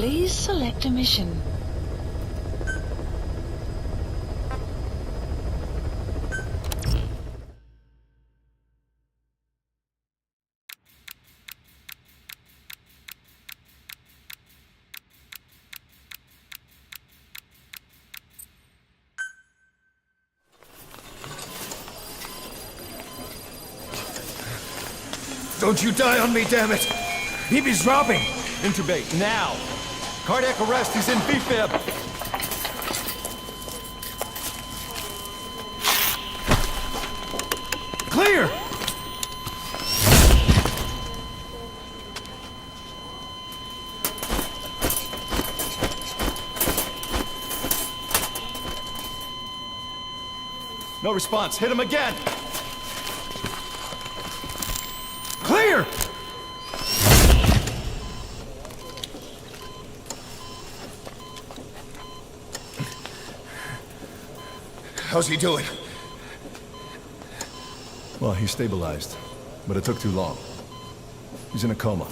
Please select a mission. Don't you die on me, damn it! He's dropping! Intubate, now! Cardiac arrest, he's in VFib! Clear! No response, hit him again! Clear! How's he doing? Well, he stabilized, but it took too long. He's in a coma.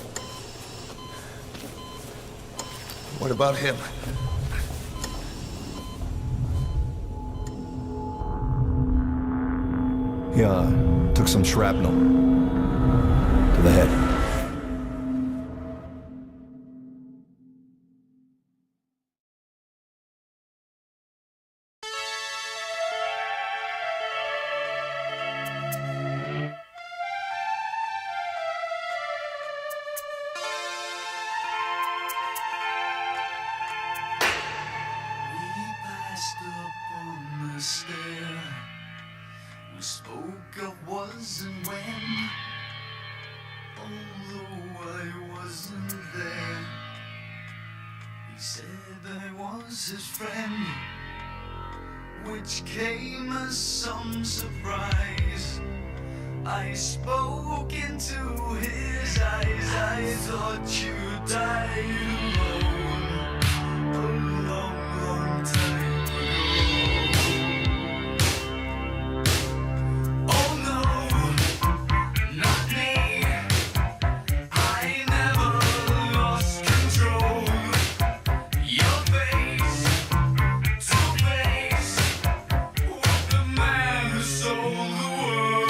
What about him? He, took some shrapnel to the head. We spoke of was and when, although I wasn't there. He said I was his friend, which came as some surprise. I spoke into his eyes. I thought you died alone a long, long time ago. Oh no, not me. I never lost control. Your face to face with the man who sold the world.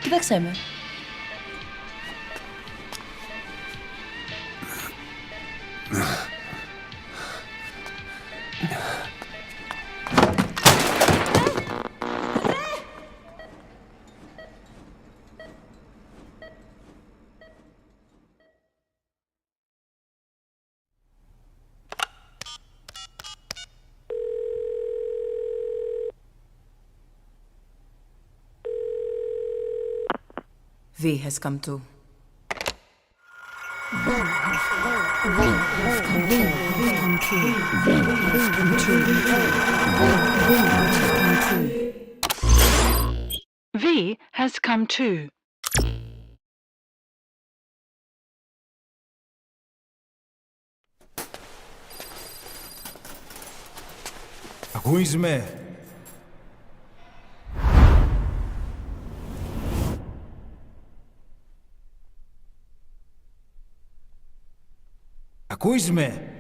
Kde chcemy? V has come to. V has come to. true. V has come true. V has come true. V has come too. Ακούεις με? Ακούεις με?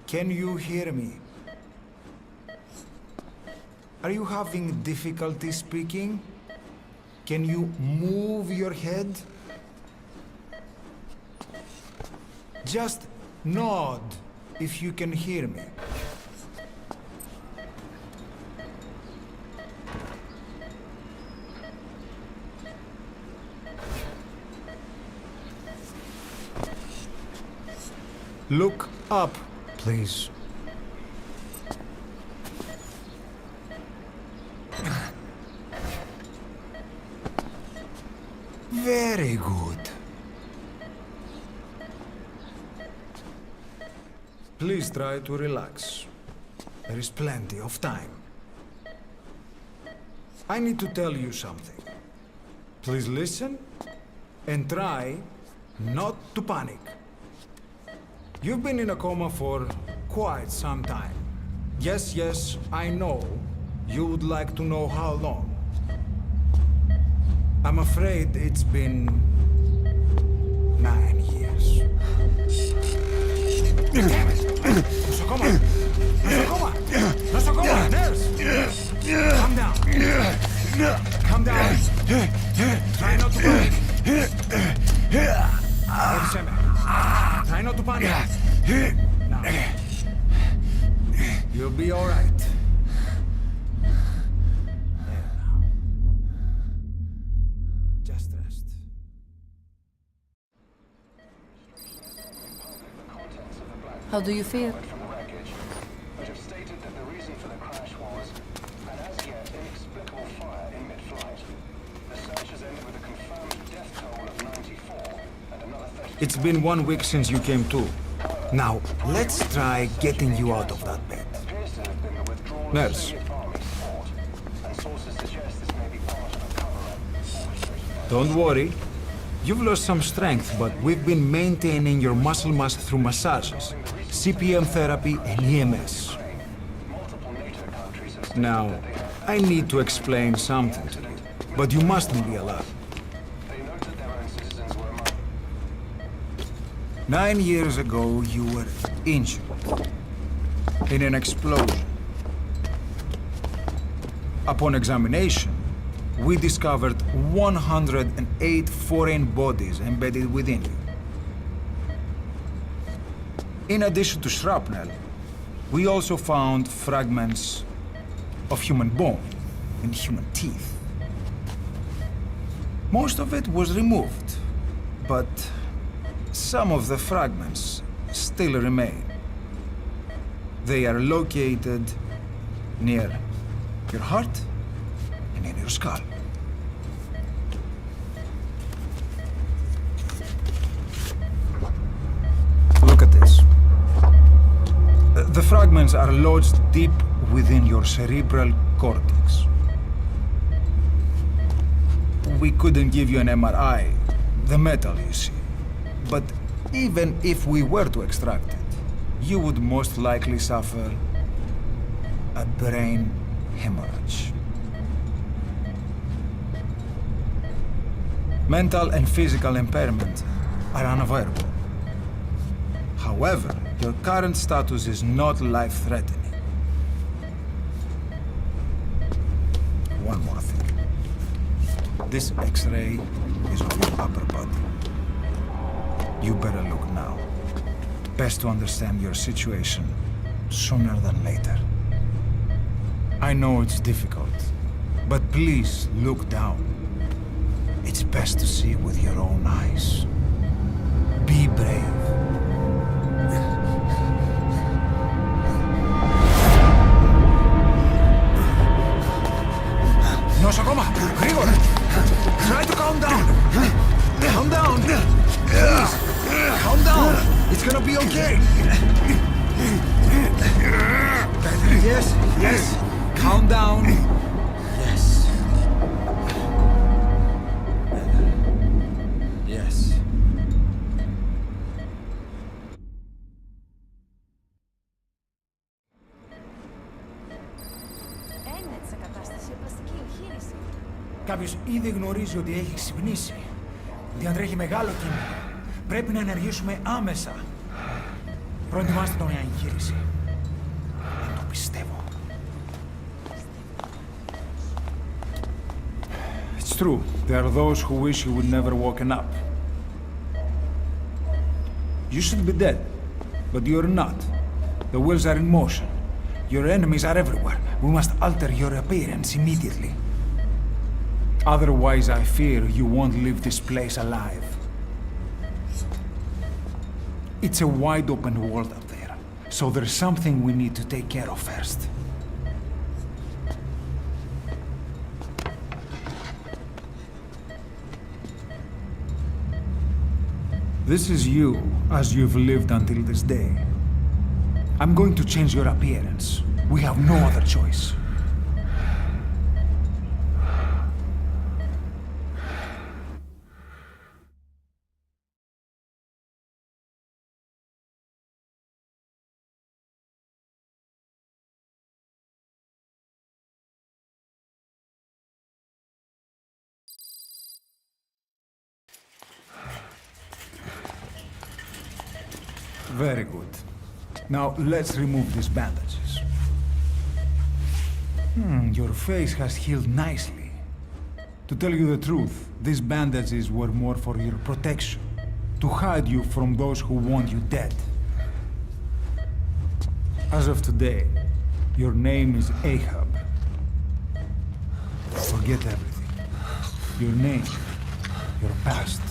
Can you hear me? Are you having difficulty speaking? Can you move your head? Just nod if you can hear me. Look up, please. Very good. Please try to relax. There is plenty of time. I need to tell you something. Please listen and try not to panic. You've been in a coma for quite some time. Yes, I know. You would like to know how long. I'm afraid it's been 9 years. Damn it! Nosocoma! Nosocoma! Nosocoma! Nurse! Calm down. Calm down. Try not to panic. Try not to panic. Now. You'll be all right. There now. Just rest. How do you feel? From the wreckage, but have stated that the reason for the crash was an as yet inexplicable fire in mid-flight. The search has ended with a confirmed death toll of 94 and another 30. It's been 1 week since you came to. Now, let's try getting you out of that bed. Appears to have been the withdrawal Nurse. of Soviet Army support, and sources suggest this may be part of a cover-up orchestrated by Don't worry. You've lost some strength, but we've been maintaining your muscle mass through massages, CPM therapy, and EMS. multiple NATO countries have Now, I need to explain something to you, but you mustn't be alarmed. they noted their own citizens were among 9 years ago, you were injured in an explosion. Upon examination, we discovered 108 foreign bodies embedded within you. In addition to shrapnel, we also found fragments of human bone and human teeth. Most of it was removed, but some of the fragments still remain. They are located near your heart and in your skull. Look at this. The fragments are lodged deep within your cerebral cortex. We couldn't give you an MRI, the metal, you see. But even if we were to extract it, you would most likely suffer a brain hemorrhage. Mental and physical impairment are unavoidable. However, your current status is not life-threatening. One more thing. This X-ray is of your upper body. You better look now. Best to understand your situation sooner than later. I know it's difficult, but please look down. It's best to see with your own eyes. Be brave. Nosocoma, γρήγορα! Try to calm down! Κάποιος ήδη γνωρίζει ότι έχει ξυπνήσει. Διατρέχει μεγάλο κίνδυνο. Πρέπει να ενεργήσουμε άμεσα. Προετοιμάστε τον για εγχείρηση. Δεν το πιστεύω. It's true. There are those who wish you would never woken up. You should be dead, but you're not. The wheels are in motion. Your enemies are everywhere. We must alter your appearance immediately. Otherwise, I fear you won't leave this place alive. It's a wide open world up there, so there's something we need to take care of first. This is you, as you've lived until this day. I'm going to change your appearance. We have no other choice. Very good. Now, let's remove these bandages. Your face has healed nicely. To tell you the truth, these bandages were more for your protection, to hide you from those who want you dead. As of today, your name is Ahab. Forget everything. Your name, your past.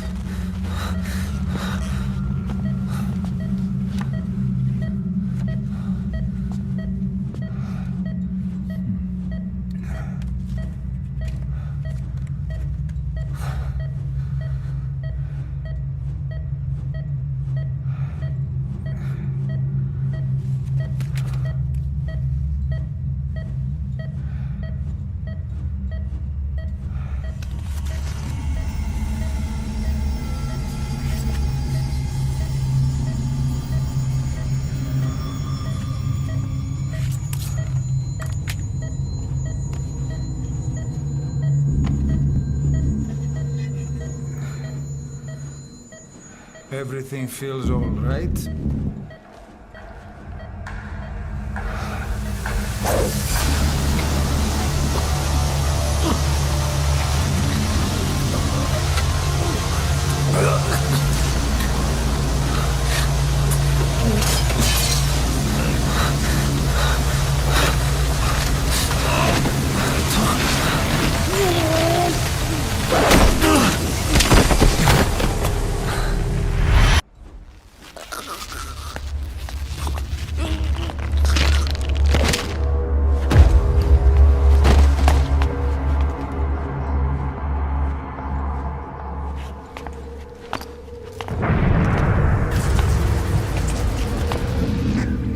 Everything feels all right?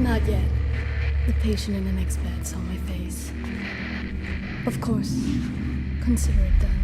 Not yet. The patient in the next bed saw my face. Of course. Consider it done.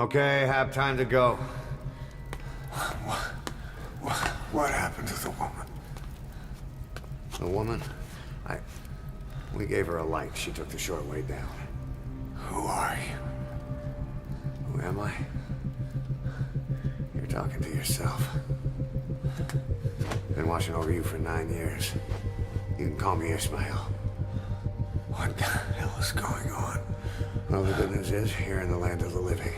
Okay, have time to go. What happened to the woman? The woman? We gave her a light. She took the short way down. Who are you? Who am I? You're talking to yourself. Been watching over you for 9 years. You can call me Ishmael. What the hell is going on? Well, the good news is, you're in the land of the living.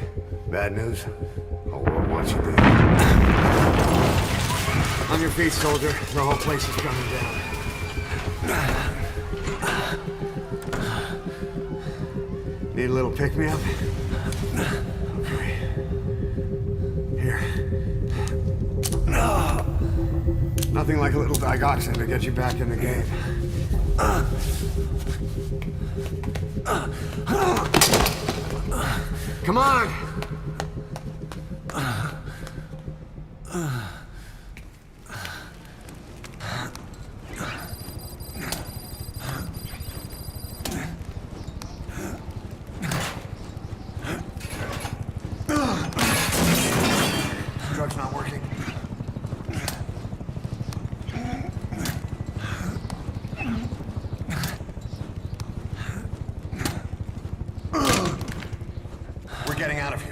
Bad news? The world wants you dead. On your feet, soldier. The whole place is coming down. Need a little pick-me-up? Okay. Here. Nothing like a little digoxin to get you back in the game. Come on! Drug's not working. We're getting out of here.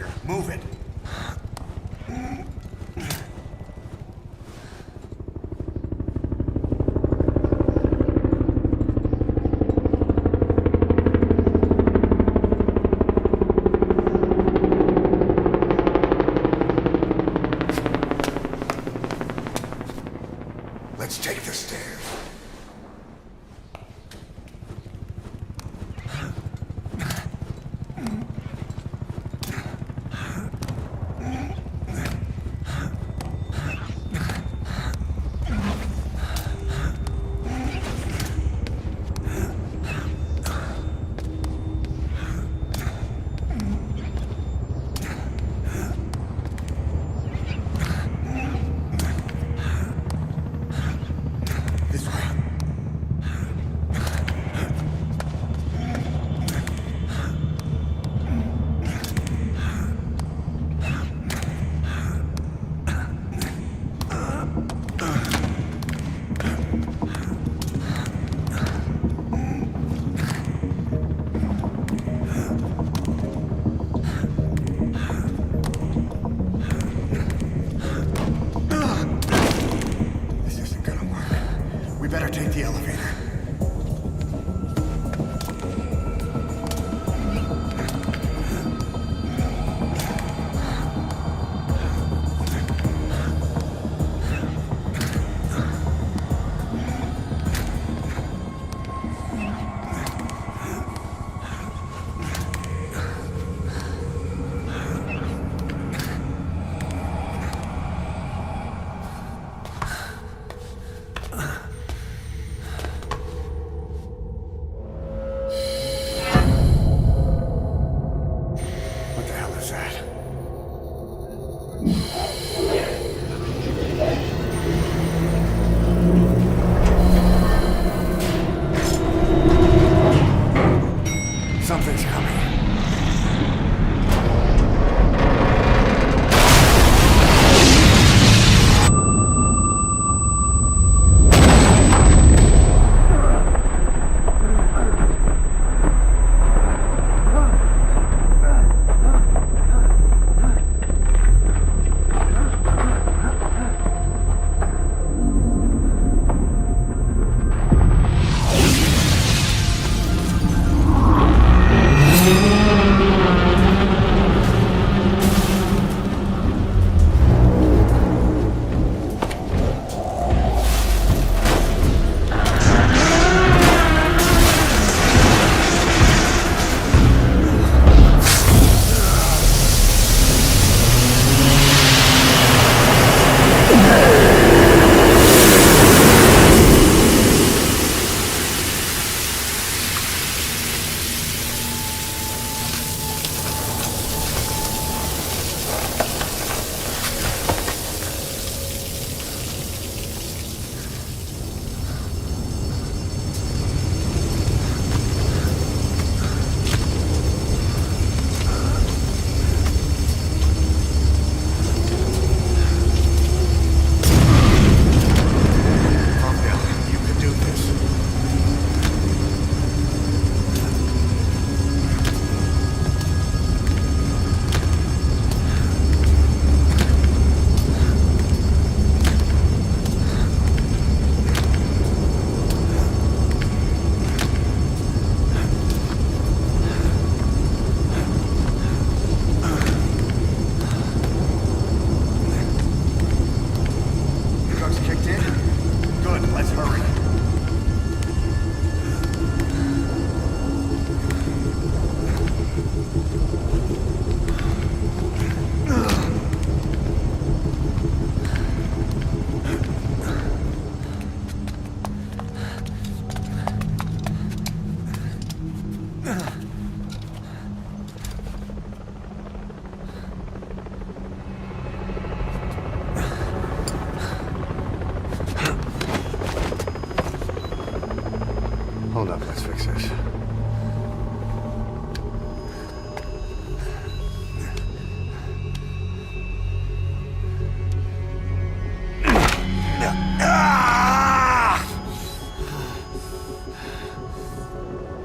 Hold up, let's fix this.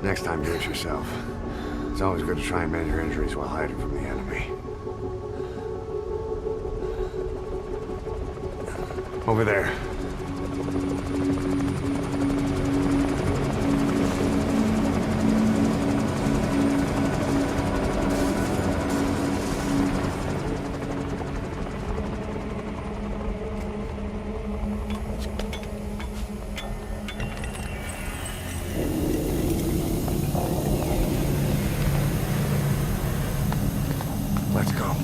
Next time, do it yourself. It's always good to try and mend your injuries while hiding from the enemy. Over there. Let's go.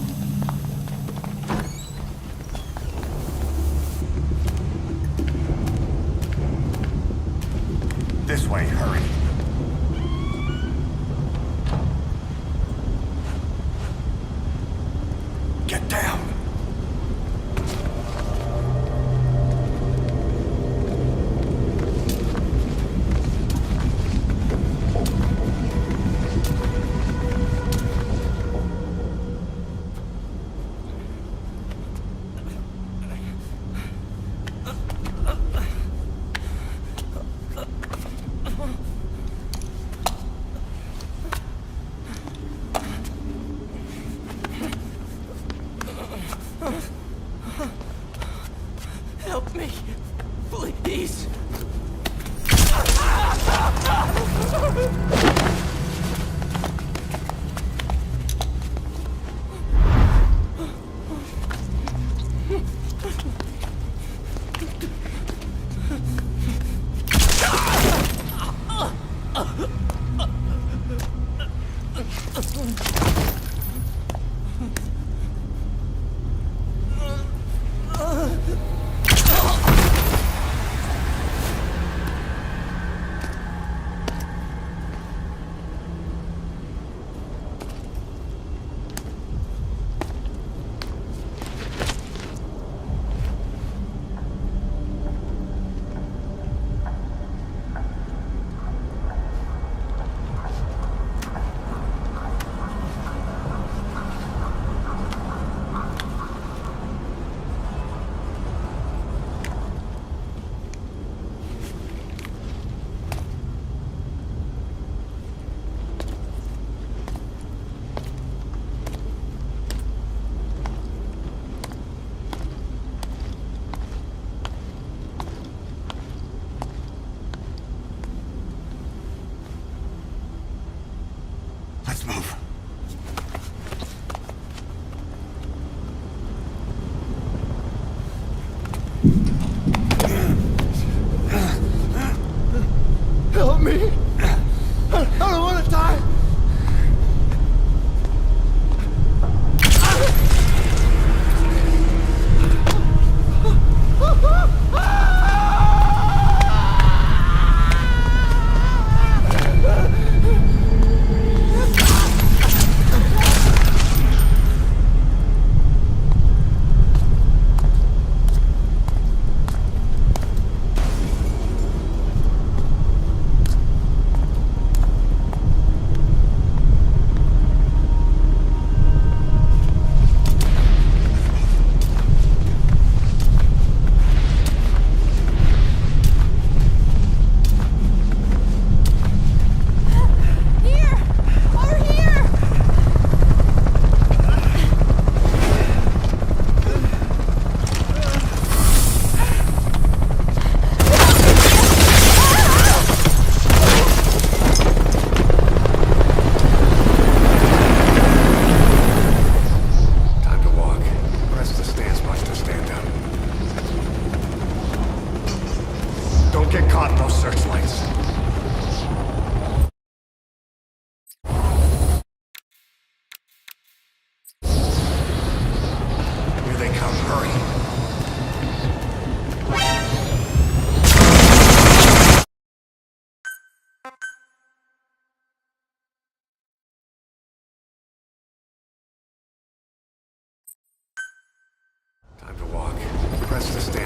This way, hurry. Get down. Help me, please. Let's move. Help me! I don't want to die!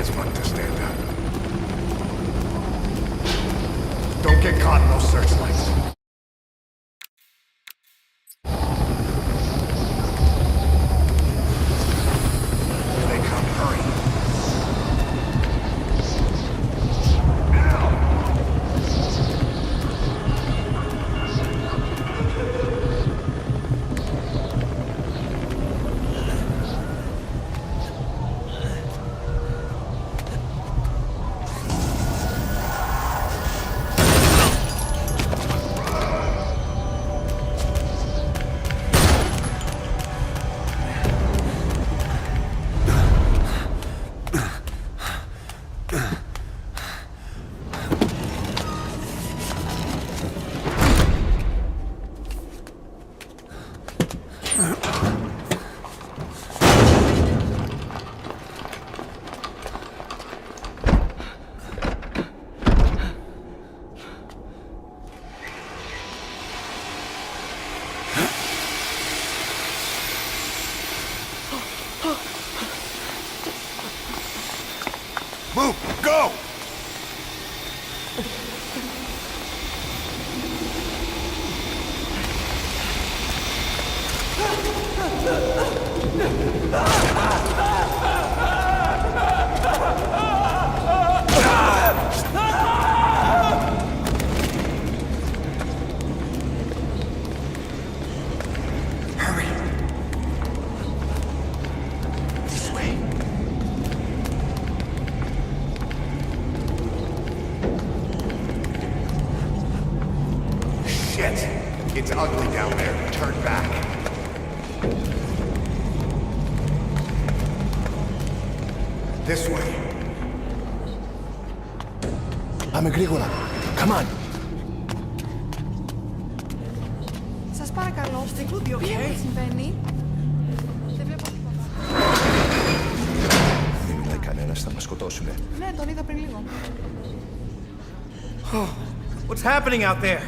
as fuck to stand up. Don't get caught in those searchlights. Here they come, hurry. Move! Go! Hurry! This way. Shit! It's ugly down there. Turn back. This way. Πάμε γρήγορα. Come on. Σας παρακαλώ, τι συμβαίνει? Δεν βλέπω τίποτα. Δεν μιλάει κανένας, θα μας σκοτώσουνε. Ναι, τον είδα πριν λίγο. What's happening out there?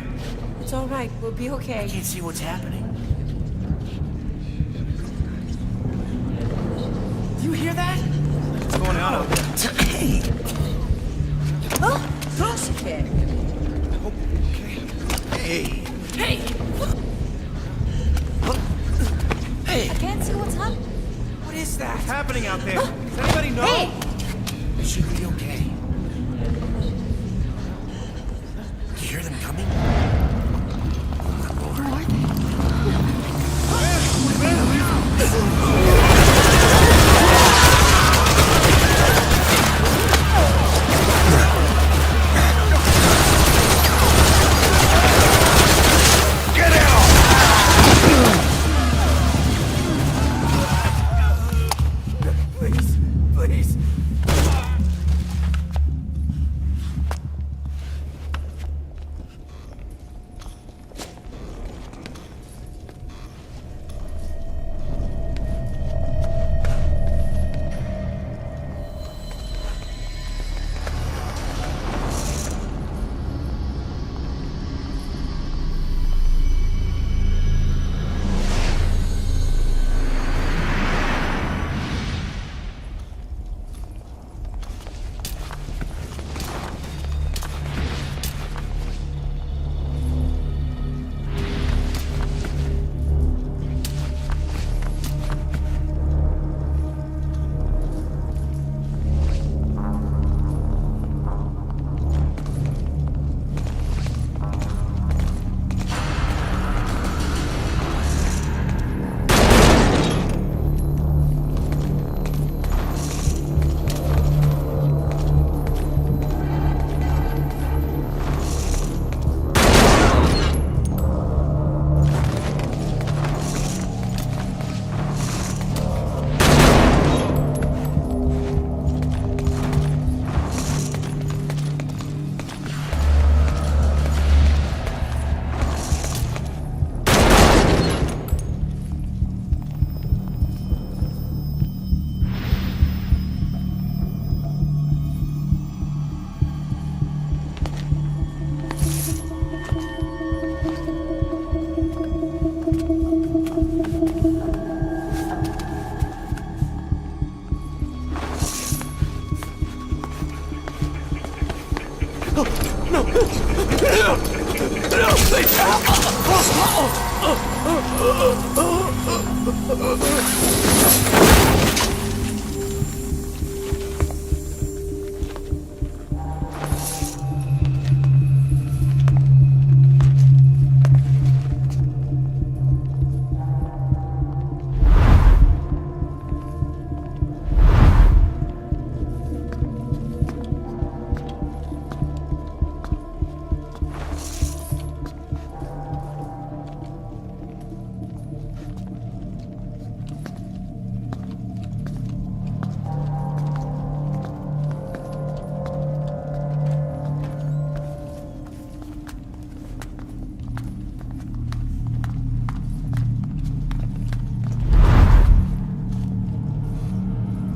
It's all right, we'll be okay. I can't see what's happening. Do you hear that? What's going on out there? Πρόσεχε! Hey! Hey! Hey! I can't see what's happening. What is that? What's happening out there? Does anybody know? Hey! It should be okay. Do you hear them coming? Where are they? Get out! Please, please.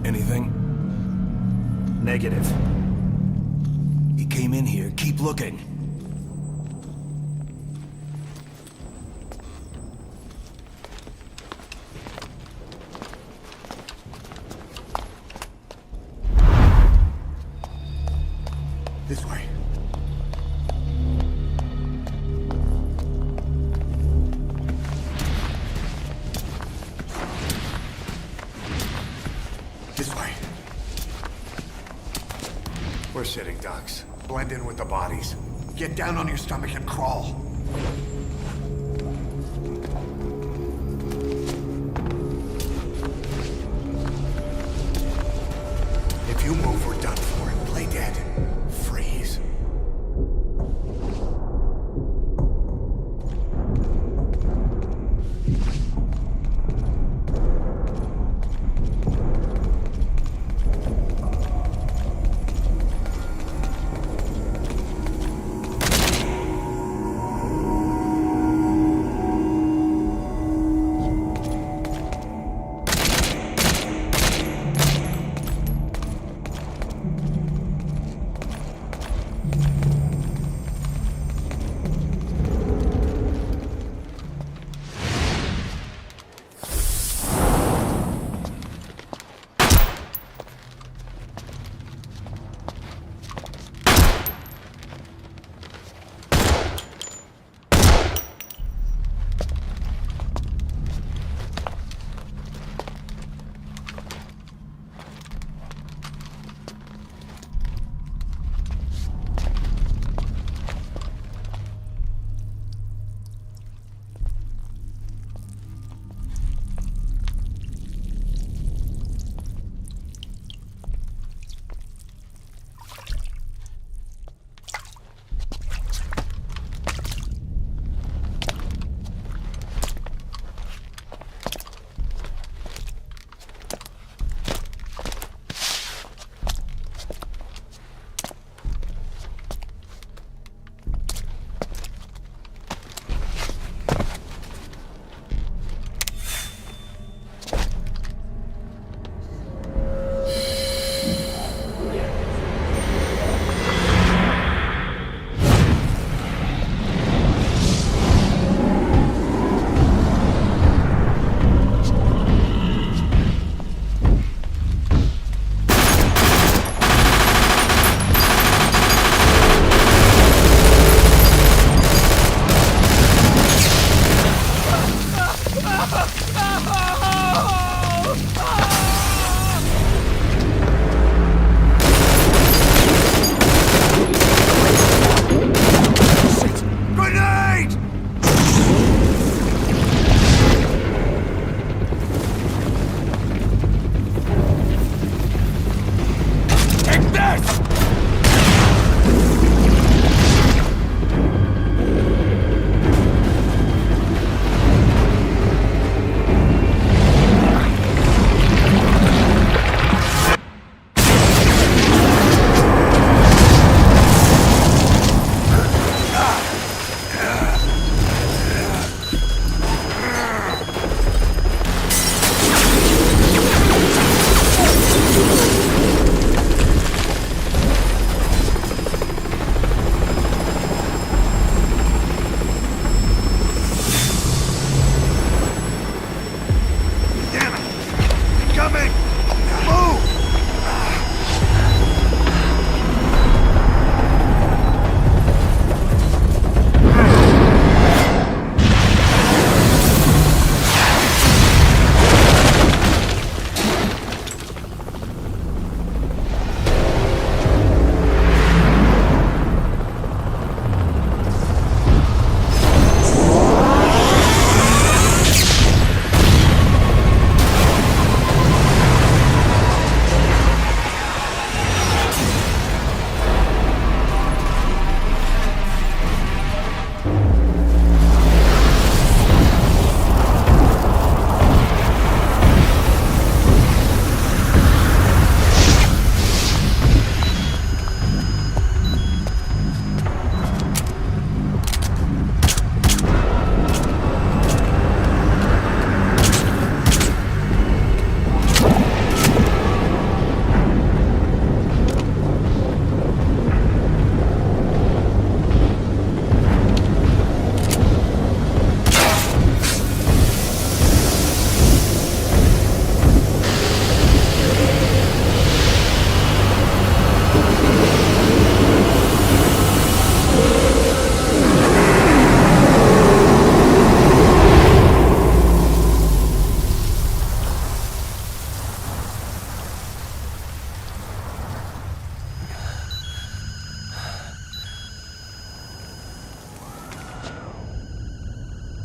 Anything? Negative. He came in here. Keep looking. This way. This way. We're sitting ducks. Blend in with the bodies. Get down on your stomach and crawl. If you move, we're done for. Play dead. Freeze.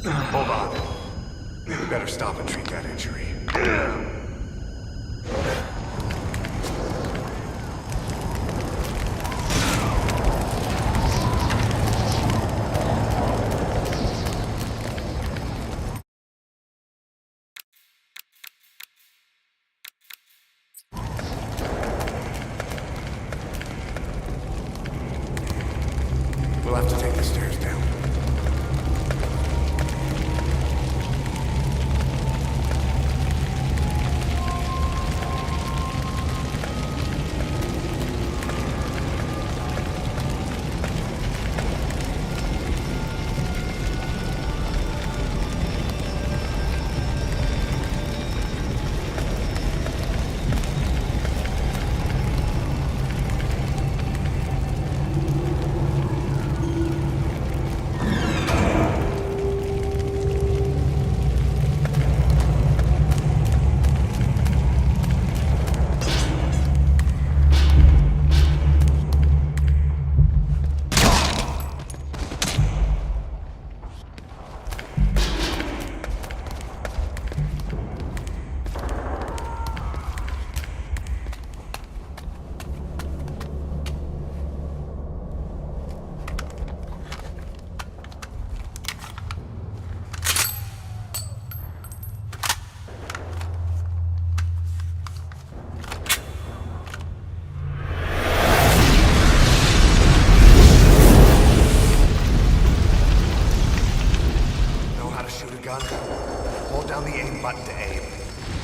Hold on. We better stop and treat that injury. We'll have to take the stairs down. Hold down the aim button to aim,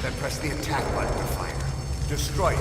then press the attack button to fire. Destroy it.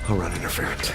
I'll run interference.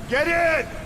Get in!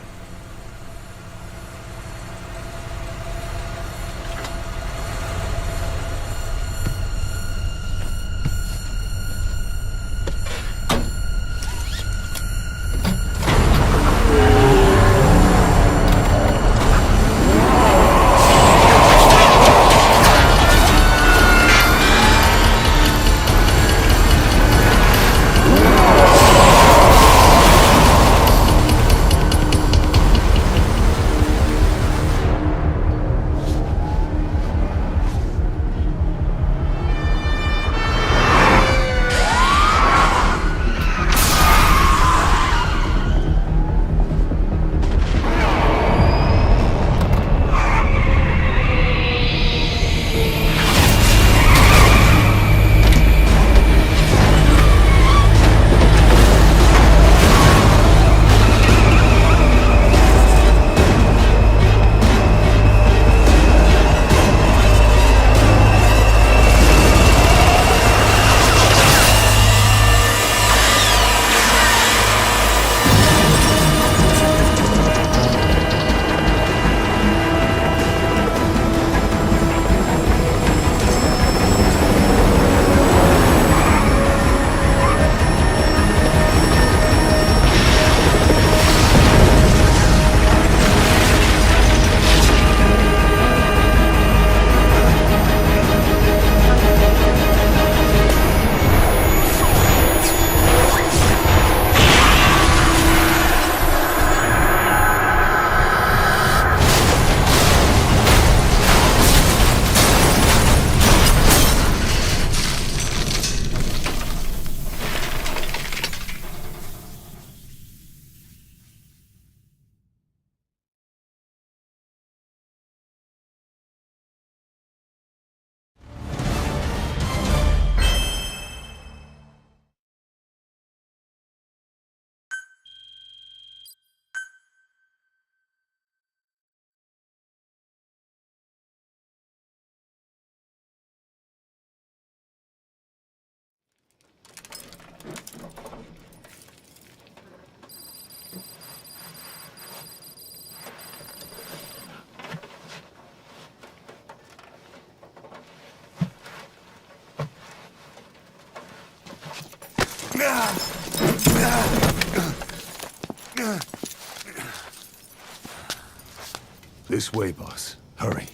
This way, boss. Hurry.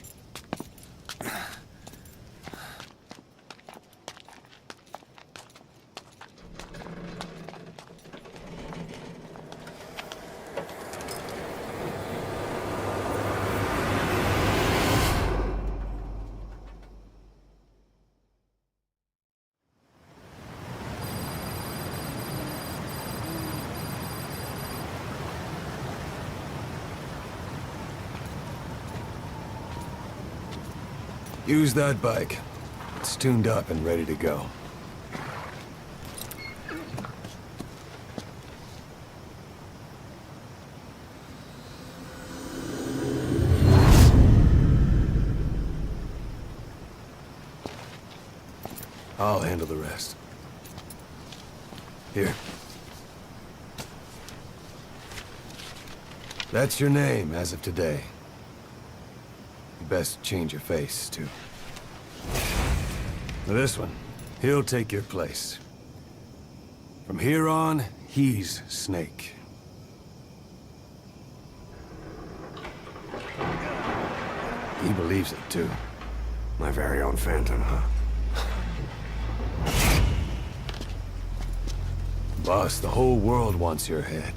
Use that bike. It's tuned up and ready to go. I'll handle the rest. Here. That's your name as of today. You best change your face, too. This one, he'll take your place. From here on, he's Snake. He believes it, too. My very own Phantom, huh? Boss, the whole world wants your head.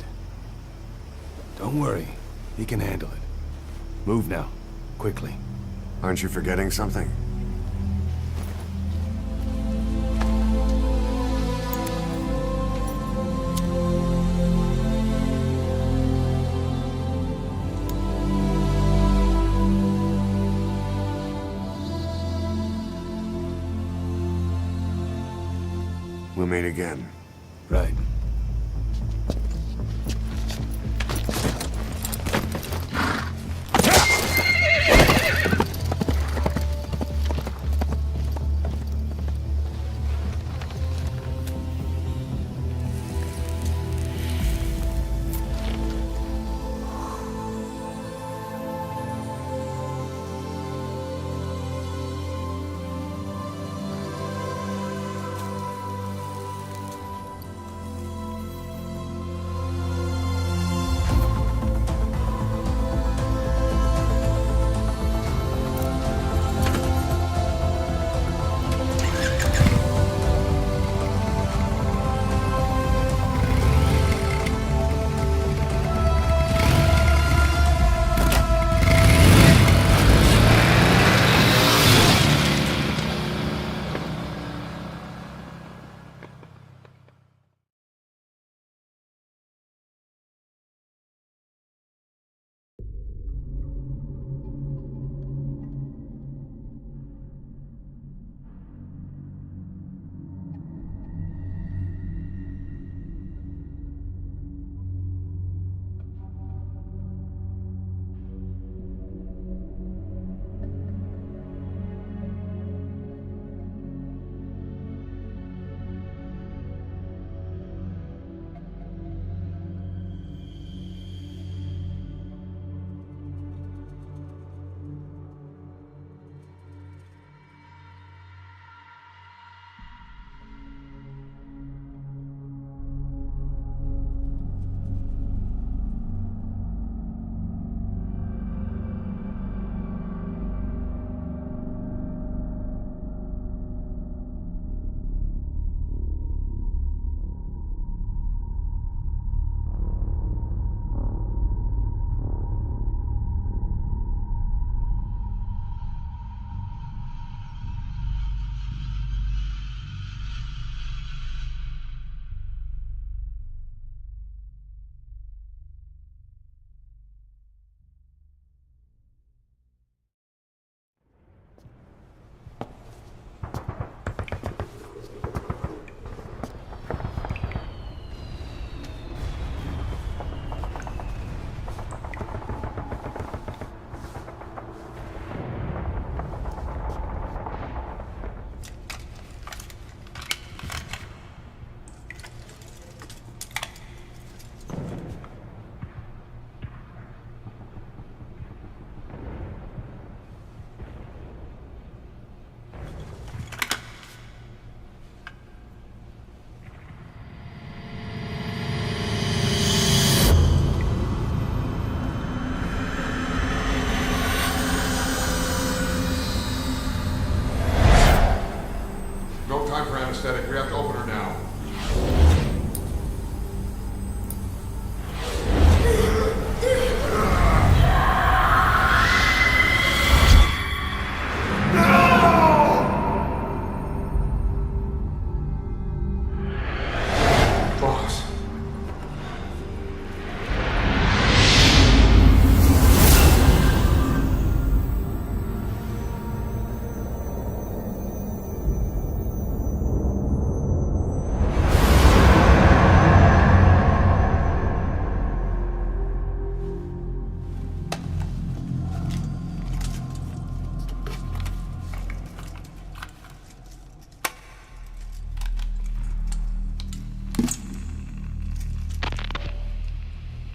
Don't worry, he can handle it. Move now, quickly. Aren't you forgetting something? We'll meet again. Right.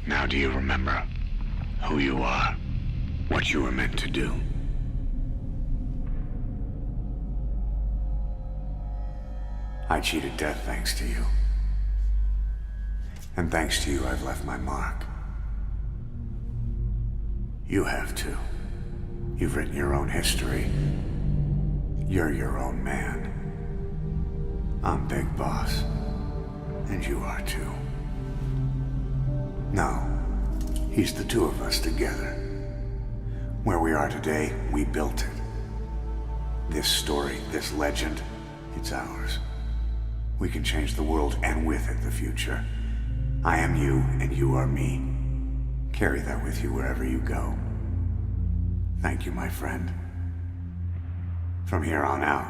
Now do you remember who you are? What you were meant to do? I cheated death thanks to you. And thanks to you, I've left my mark. You have too. You've written your own history. You're your own man. I'm Big Boss. And you are too. No. He's the two of us together. Where we are today, we built it. This story, this legend, it's ours. We can change the world and with it the future. I am you and you are me. Carry that with you wherever you go. Thank you, my friend. From here on out,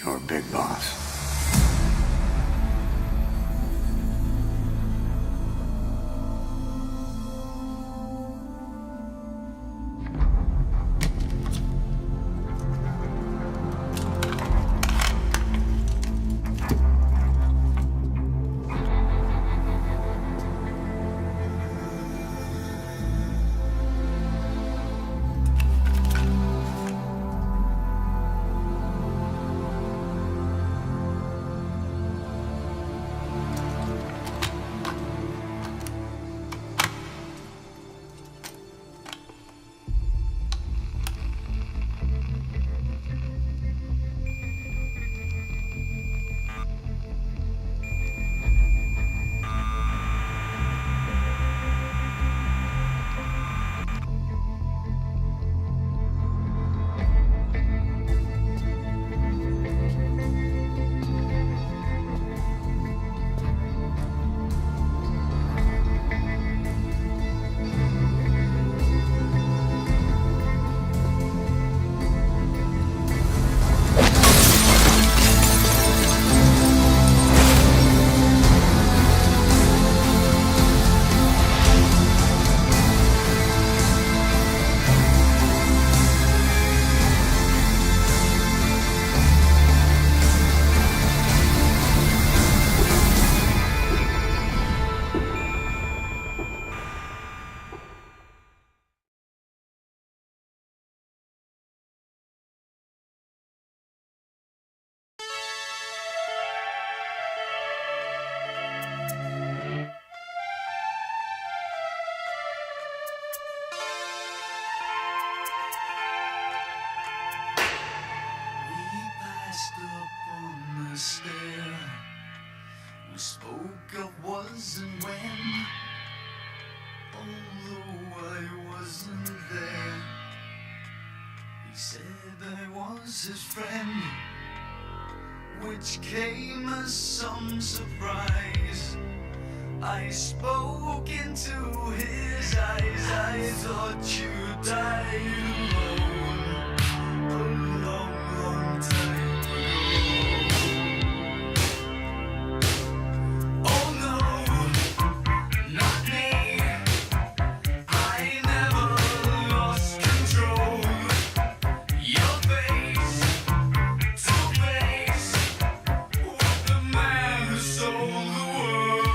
you're Big Boss. We spoke of was and when, although I wasn't there. He said I was his friend, which came as some surprise. I spoke into his eyes, I thought you died alone a long, long time ago. Oh no, not me, I never lost control. Your face to face with the man who sold the world.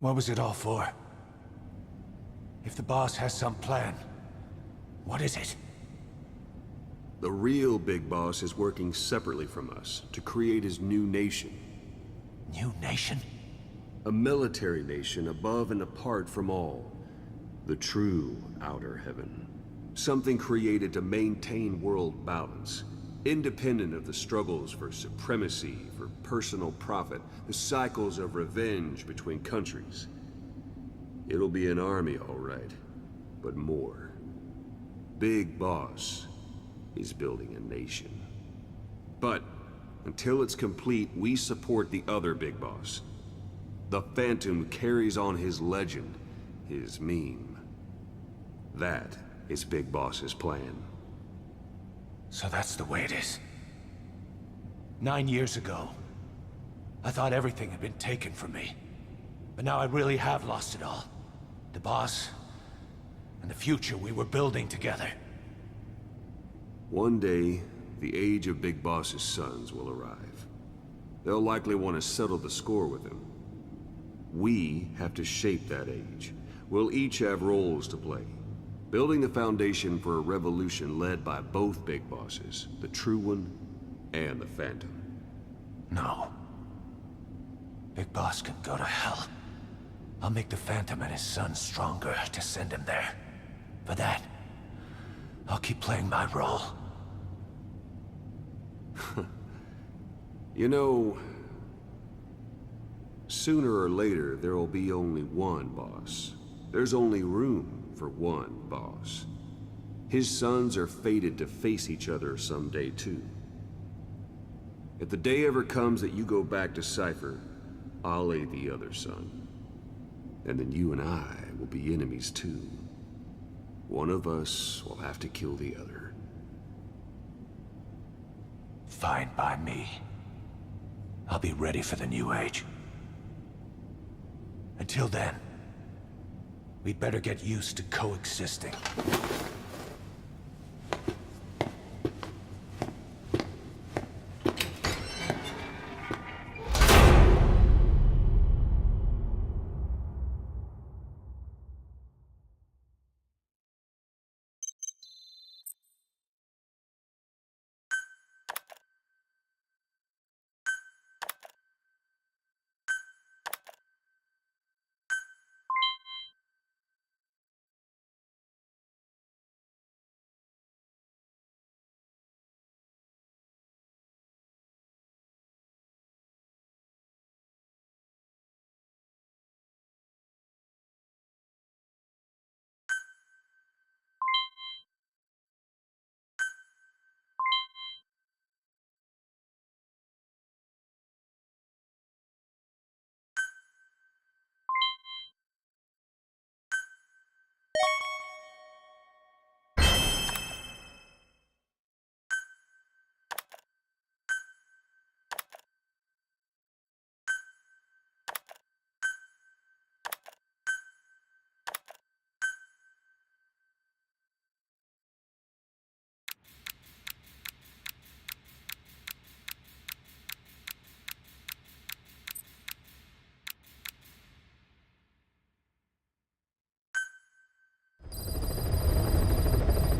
What was it all for? If the boss has some plan, what is it? The real big boss is working separately from us to create his new nation. New nation? A military nation above and apart from all. The true outer heaven. Something created to maintain world balance. Independent of the struggles for supremacy, for personal profit, the cycles of revenge between countries. It'll be an army, all right, but more. Big Boss is building a nation. But until it's complete, we support the other Big Boss. The Phantom carries on his legend, his meme. That is Big Boss's plan. So that's the way it is. 9 years ago, I thought everything had been taken from me. But now I really have lost it all. The boss, and the future we were building together. One day, the age of Big Boss's sons will arrive. They'll likely want to settle the score with him. We have to shape that age. We'll each have roles to play. Building the foundation for a revolution led by both Big Bosses, the True One and the Phantom. No. Big Boss can go to hell. I'll make the Phantom and his son stronger to send him there. For that, I'll keep playing my role. You know, sooner or later, there will be only one boss. There's only room for one boss. His sons are fated to face each other someday, too. If the day ever comes that you go back to Cypher, I'll aid the other son. And then you and I will be enemies, too. One of us will have to kill the other. Fine by me. I'll be ready for the new age. Until then, we'd better get used to coexisting.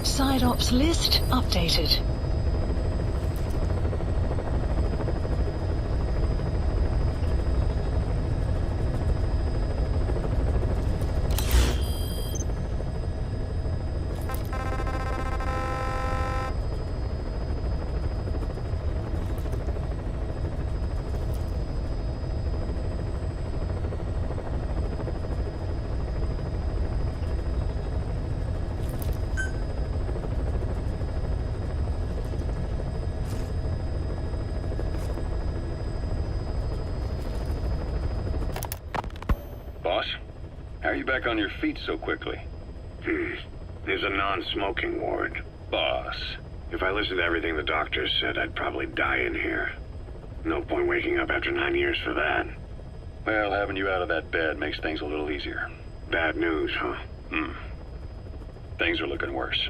Side ops list updated. Boss, how are you back on your feet so quickly? There's a non-smoking ward. Boss. If I listened to everything the doctors said, I'd probably die in here. No point waking up after 9 years for that. Well, having you out of that bed makes things a little easier. Bad news, huh? Things are looking worse.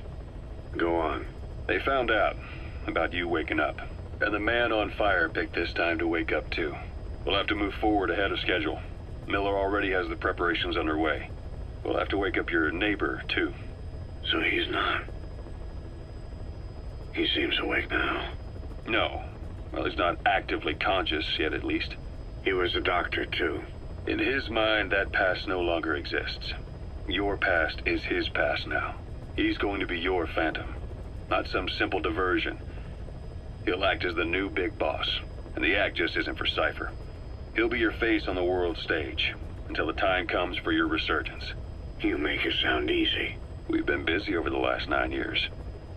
Go on. They found out about you waking up. And the man on fire picked this time to wake up too. We'll have to move forward ahead of schedule. Miller already has the preparations underway. We'll have to wake up your neighbor, too. So he's not. He seems awake now. No. Well, he's not actively conscious yet, at least. He was a doctor, too. In his mind, that past no longer exists. Your past is his past now. He's going to be your phantom, not some simple diversion. He'll act as the new big boss, and the act just isn't for Cypher. He'll be your face on the world stage, until the time comes for your resurgence. You make it sound easy. We've been busy over the last 9 years.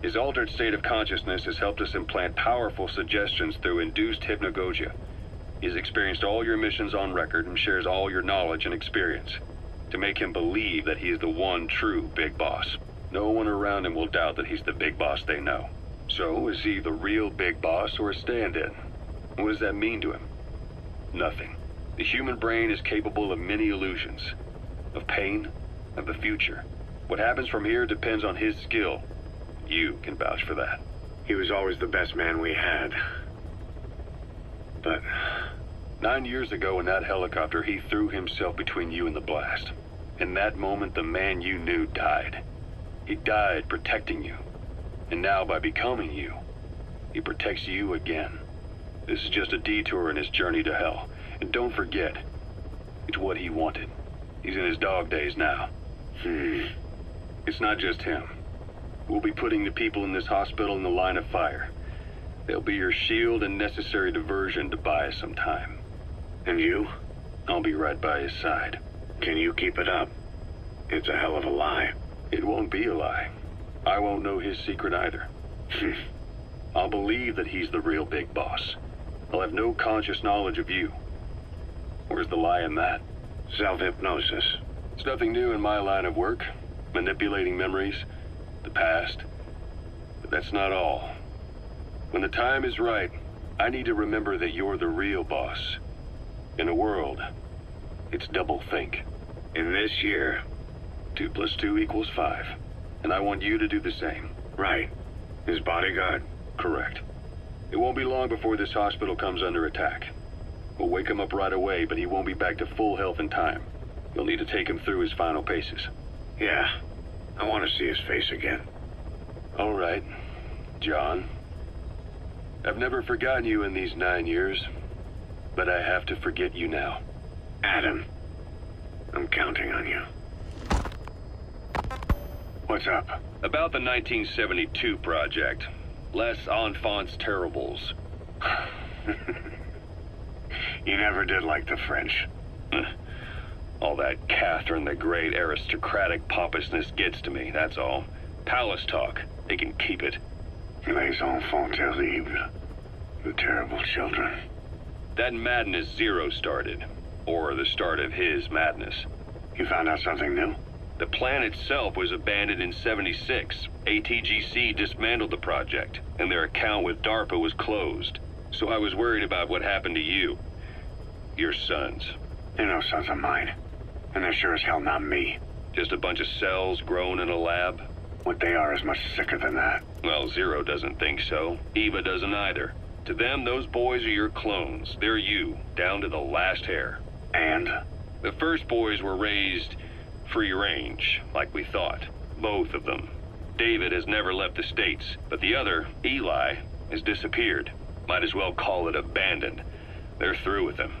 His altered state of consciousness has helped us implant powerful suggestions through induced hypnagogia. He's experienced all your missions on record and shares all your knowledge and experience, to make him believe that he is the one true big boss. No one around him will doubt that he's the big boss they know. So, is he the real big boss or a stand-in? What does that mean to him? Nothing. The human brain is capable of many illusions. Of pain, of the future. What happens from here depends on his skill. You can vouch for that. He was always the best man we had. But 9 years ago in that helicopter, he threw himself between you and the blast. In that moment, the man you knew died. He died protecting you. And now, by becoming you, he protects you again. This is just a detour in his journey to hell. And don't forget, it's what he wanted. He's in his dog days now. It's not just him. We'll be putting the people in this hospital in the line of fire. They'll be your shield and necessary diversion to buy us some time. And you? I'll be right by his side. Can you keep it up? It's a hell of a lie. It won't be a lie. I won't know his secret either. I'll believe that he's the real big boss. I'll have no conscious knowledge of you. Where's the lie in that? Self-hypnosis. It's nothing new in my line of work. Manipulating memories, the past. But that's not all. When the time is right, I need to remember that you're the real boss. In a world, it's double think. In this year, 2 + 2 = 5. And I want you to do the same. Right. His bodyguard? Correct. It won't be long before this hospital comes under attack. We'll wake him up right away, but he won't be back to full health in time. You'll need to take him through his final paces. Yeah. I want to see his face again. All right, John. I've never forgotten you in these 9 years, but I have to forget you now. Adam, I'm counting on you. What's up? About the 1972 project. Les Enfants Terribles. You never did like the French. All that Catherine the Great aristocratic pompousness gets to me, that's all. Palace talk. They can keep it. Les enfants terribles. The terrible children. That madness Zero started. Or the start of his madness. You found out something new? The plan itself was abandoned in '76. ATGC dismantled the project, and their account with DARPA was closed. So I was worried about what happened to you. Your sons. They're no sons of mine. And they're sure as hell not me. Just a bunch of cells grown in a lab? What they are is much sicker than that. Well, Zero doesn't think so. Eva doesn't either. To them, those boys are your clones. They're you, down to the last hair. And? The first boys were raised free range, like we thought. Both of them. David has never left the States, but the other, Eli, has disappeared. Might as well call it abandoned. They're through with him.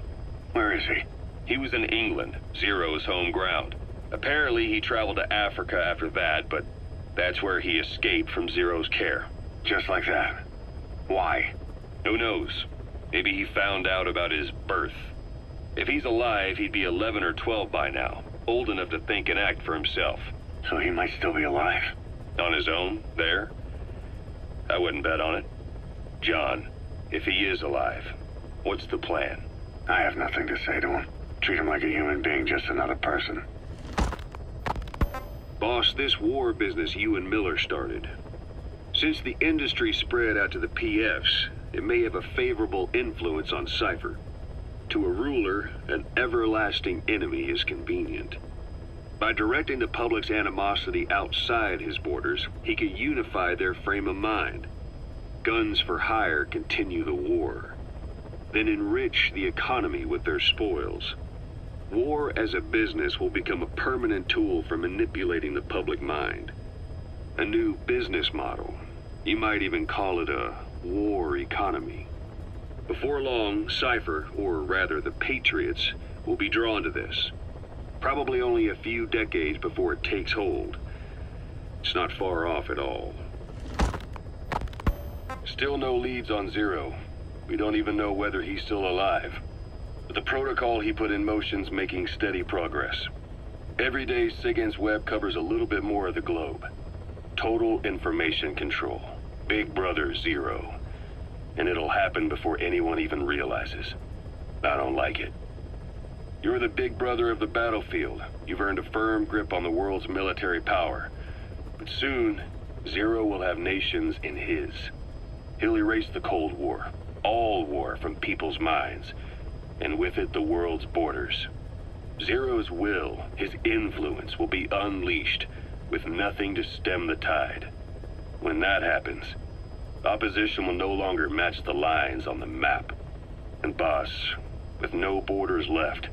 Where is he? He was in England, Zero's home ground. Apparently he traveled to Africa after that, but that's where he escaped from Zero's care. Just like that? Why? Who knows? Maybe he found out about his birth. If he's alive, he'd be 11 or 12 by now. Old enough to think and act for himself. So he might still be alive? On his own, there? I wouldn't bet on it. John, if he is alive, what's the plan? I have nothing to say to him. Treat him like a human being, just another person. Boss, this war business you and Miller started. Since the industry spread out to the PFs, it may have a favorable influence on Cypher. To a ruler, an everlasting enemy is convenient. By directing the public's animosity outside his borders, he can unify their frame of mind. Guns for hire continue the war. Then enrich the economy with their spoils. War as a business will become a permanent tool for manipulating the public mind. A new business model. You might even call it a war economy. Before long, Cypher, or rather the Patriots, will be drawn to this. Probably only a few decades before it takes hold. It's not far off at all. Still no leads on Zero. We don't even know whether he's still alive. But the protocol he put in motion's making steady progress. Every day, SIGINT's web covers a little bit more of the globe. Total information control. Big Brother Zero. And it'll happen before anyone even realizes. I don't like it. You're the big brother of the battlefield. You've earned a firm grip on the world's military power. But soon, Zero will have nations in his. He'll erase the Cold War. All war from people's minds. And with it, the world's borders. Zero's will, his influence, will be unleashed, with nothing to stem the tide. When that happens, opposition will no longer match the lines on the map. And boss, with no borders left,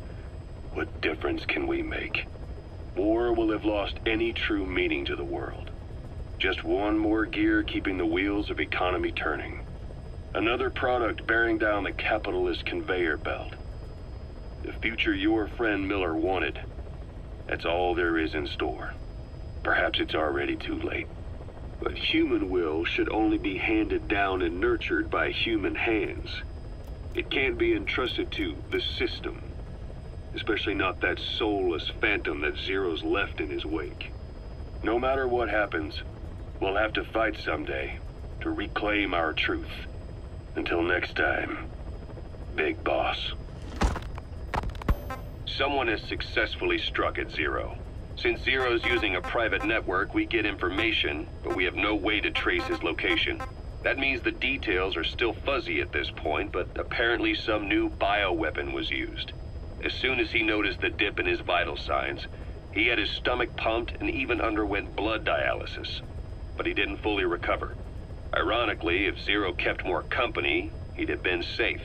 what difference can we make? War will have lost any true meaning to the world. Just one more gear keeping the wheels of economy turning. Another product bearing down the capitalist conveyor belt. The future your friend Miller wanted. That's all there is in store. Perhaps it's already too late. But human will should only be handed down and nurtured by human hands. It can't be entrusted to the system. Especially not that soulless phantom that Zero's left in his wake. No matter what happens, we'll have to fight someday to reclaim our truth. Until next time, Big Boss. Someone has successfully struck at Zero. Since Zero's using a private network, we get information, but we have no way to trace his location. That means the details are still fuzzy at this point, but apparently some new bioweapon was used. As soon as he noticed the dip in his vital signs, he had his stomach pumped and even underwent blood dialysis. But he didn't fully recover. Ironically, if Zero kept more company, he'd have been safe.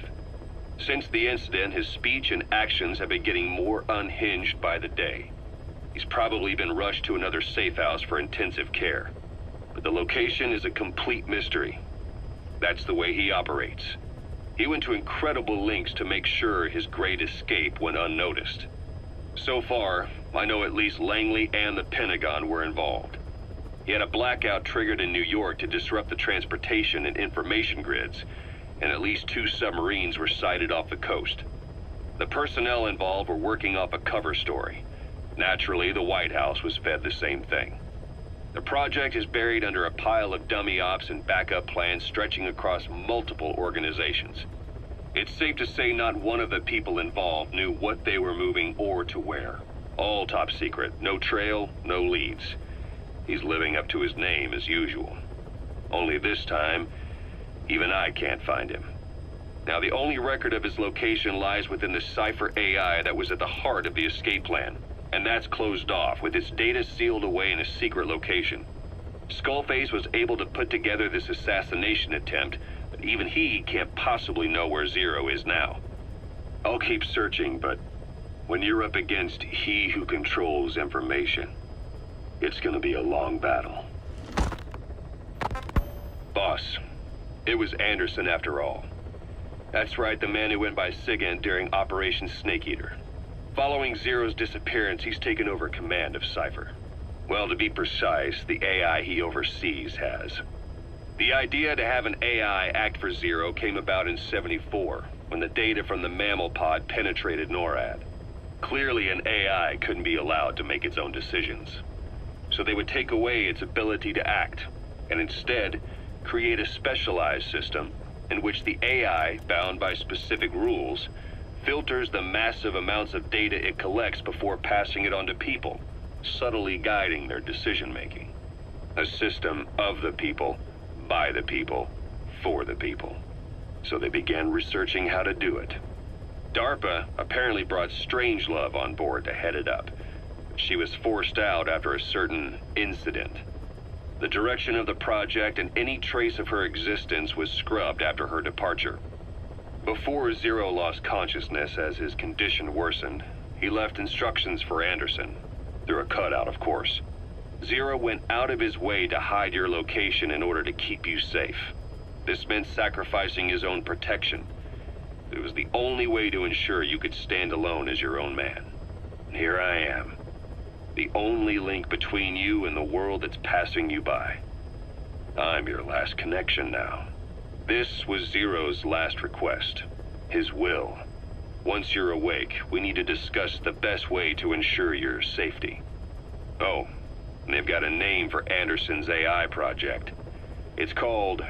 Since the incident, his speech and actions have been getting more unhinged by the day. He's probably been rushed to another safe house for intensive care. But the location is a complete mystery. That's the way he operates. He went to incredible lengths to make sure his great escape went unnoticed. So far, I know at least Langley and the Pentagon were involved. He had a blackout triggered in New York to disrupt the transportation and information grids, and at least 2 submarines were sighted off the coast. The personnel involved were working off a cover story. Naturally, the White House was fed the same thing. The project is buried under a pile of dummy ops and backup plans stretching across multiple organizations. It's safe to say not one of the people involved knew what they were moving or to where. All top secret, no trail, no leads. He's living up to his name as usual. Only this time, even I can't find him. Now, the only record of his location lies within the Cypher AI that was at the heart of the escape plan. And that's closed off, with its data sealed away in a secret location. Skullface was able to put together this assassination attempt, but even he can't possibly know where Zero is now. I'll keep searching, but when you're up against he who controls information, it's gonna be a long battle. Boss, it was Anderson after all. That's right, the man who went by SIGINT during Operation Snake Eater. Following Zero's disappearance, he's taken over command of Cypher. Well, to be precise, the AI he oversees has. The idea to have an AI act for Zero came about in '74, when the data from the mammal pod penetrated NORAD. Clearly, an AI couldn't be allowed to make its own decisions. So they would take away its ability to act, and instead, create a specialized system in which the AI, bound by specific rules, filters the massive amounts of data it collects before passing it on to people, subtly guiding their decision-making. A system of the people, by the people, for the people. So they began researching how to do it. DARPA apparently brought Strangelove on board to head it up. She was forced out after a certain incident. The direction of the project and any trace of her existence was scrubbed after her departure. Before Zero lost consciousness as his condition worsened, He left instructions for Anderson. Through a cutout, of course. Zero went out of his way to hide your location in order to keep you safe. This meant sacrificing his own protection. It was the only way to ensure you could stand alone as your own man. And here I am. The only link between you and the world that's passing you by. I'm your last connection now. This was Zero's last request. His will. Once you're awake, we need to discuss the best way to ensure your safety. Oh, and they've got a name for Anderson's AI project. It's called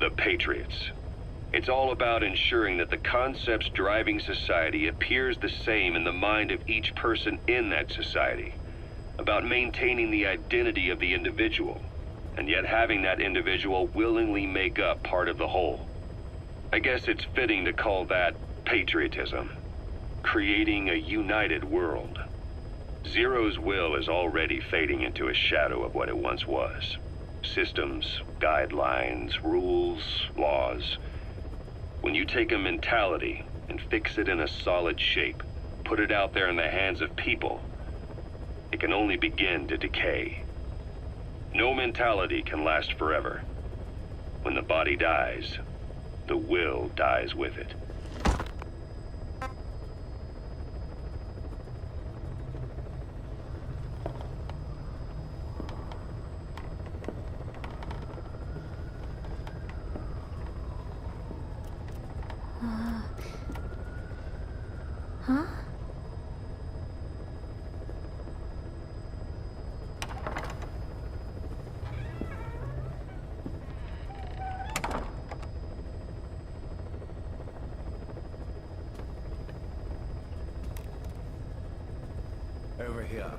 the Patriots. It's all about ensuring that the concepts driving society appears the same in the mind of each person in that society. About maintaining the identity of the individual, and yet having that individual willingly make up part of the whole. I guess it's fitting to call that patriotism. Creating a united world. Zero's will is already fading into a shadow of what it once was. Systems, guidelines, rules, laws. When you take a mentality and fix it in a solid shape, put it out there in the hands of people, it can only begin to decay. No mentality can last forever. When the body dies, the will dies with it. Huh? Over here.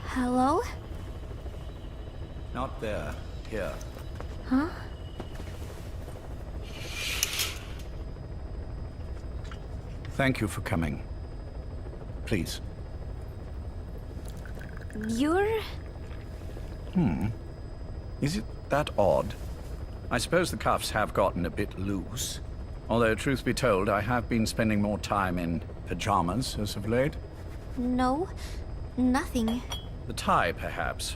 Hello? Not there. Here. Huh? Thank you for coming. Please. You're... Is it that odd? I suppose the cuffs have gotten a bit loose. Although, truth be told, I have been spending more time in pajamas as of late. No, nothing. The tie, perhaps.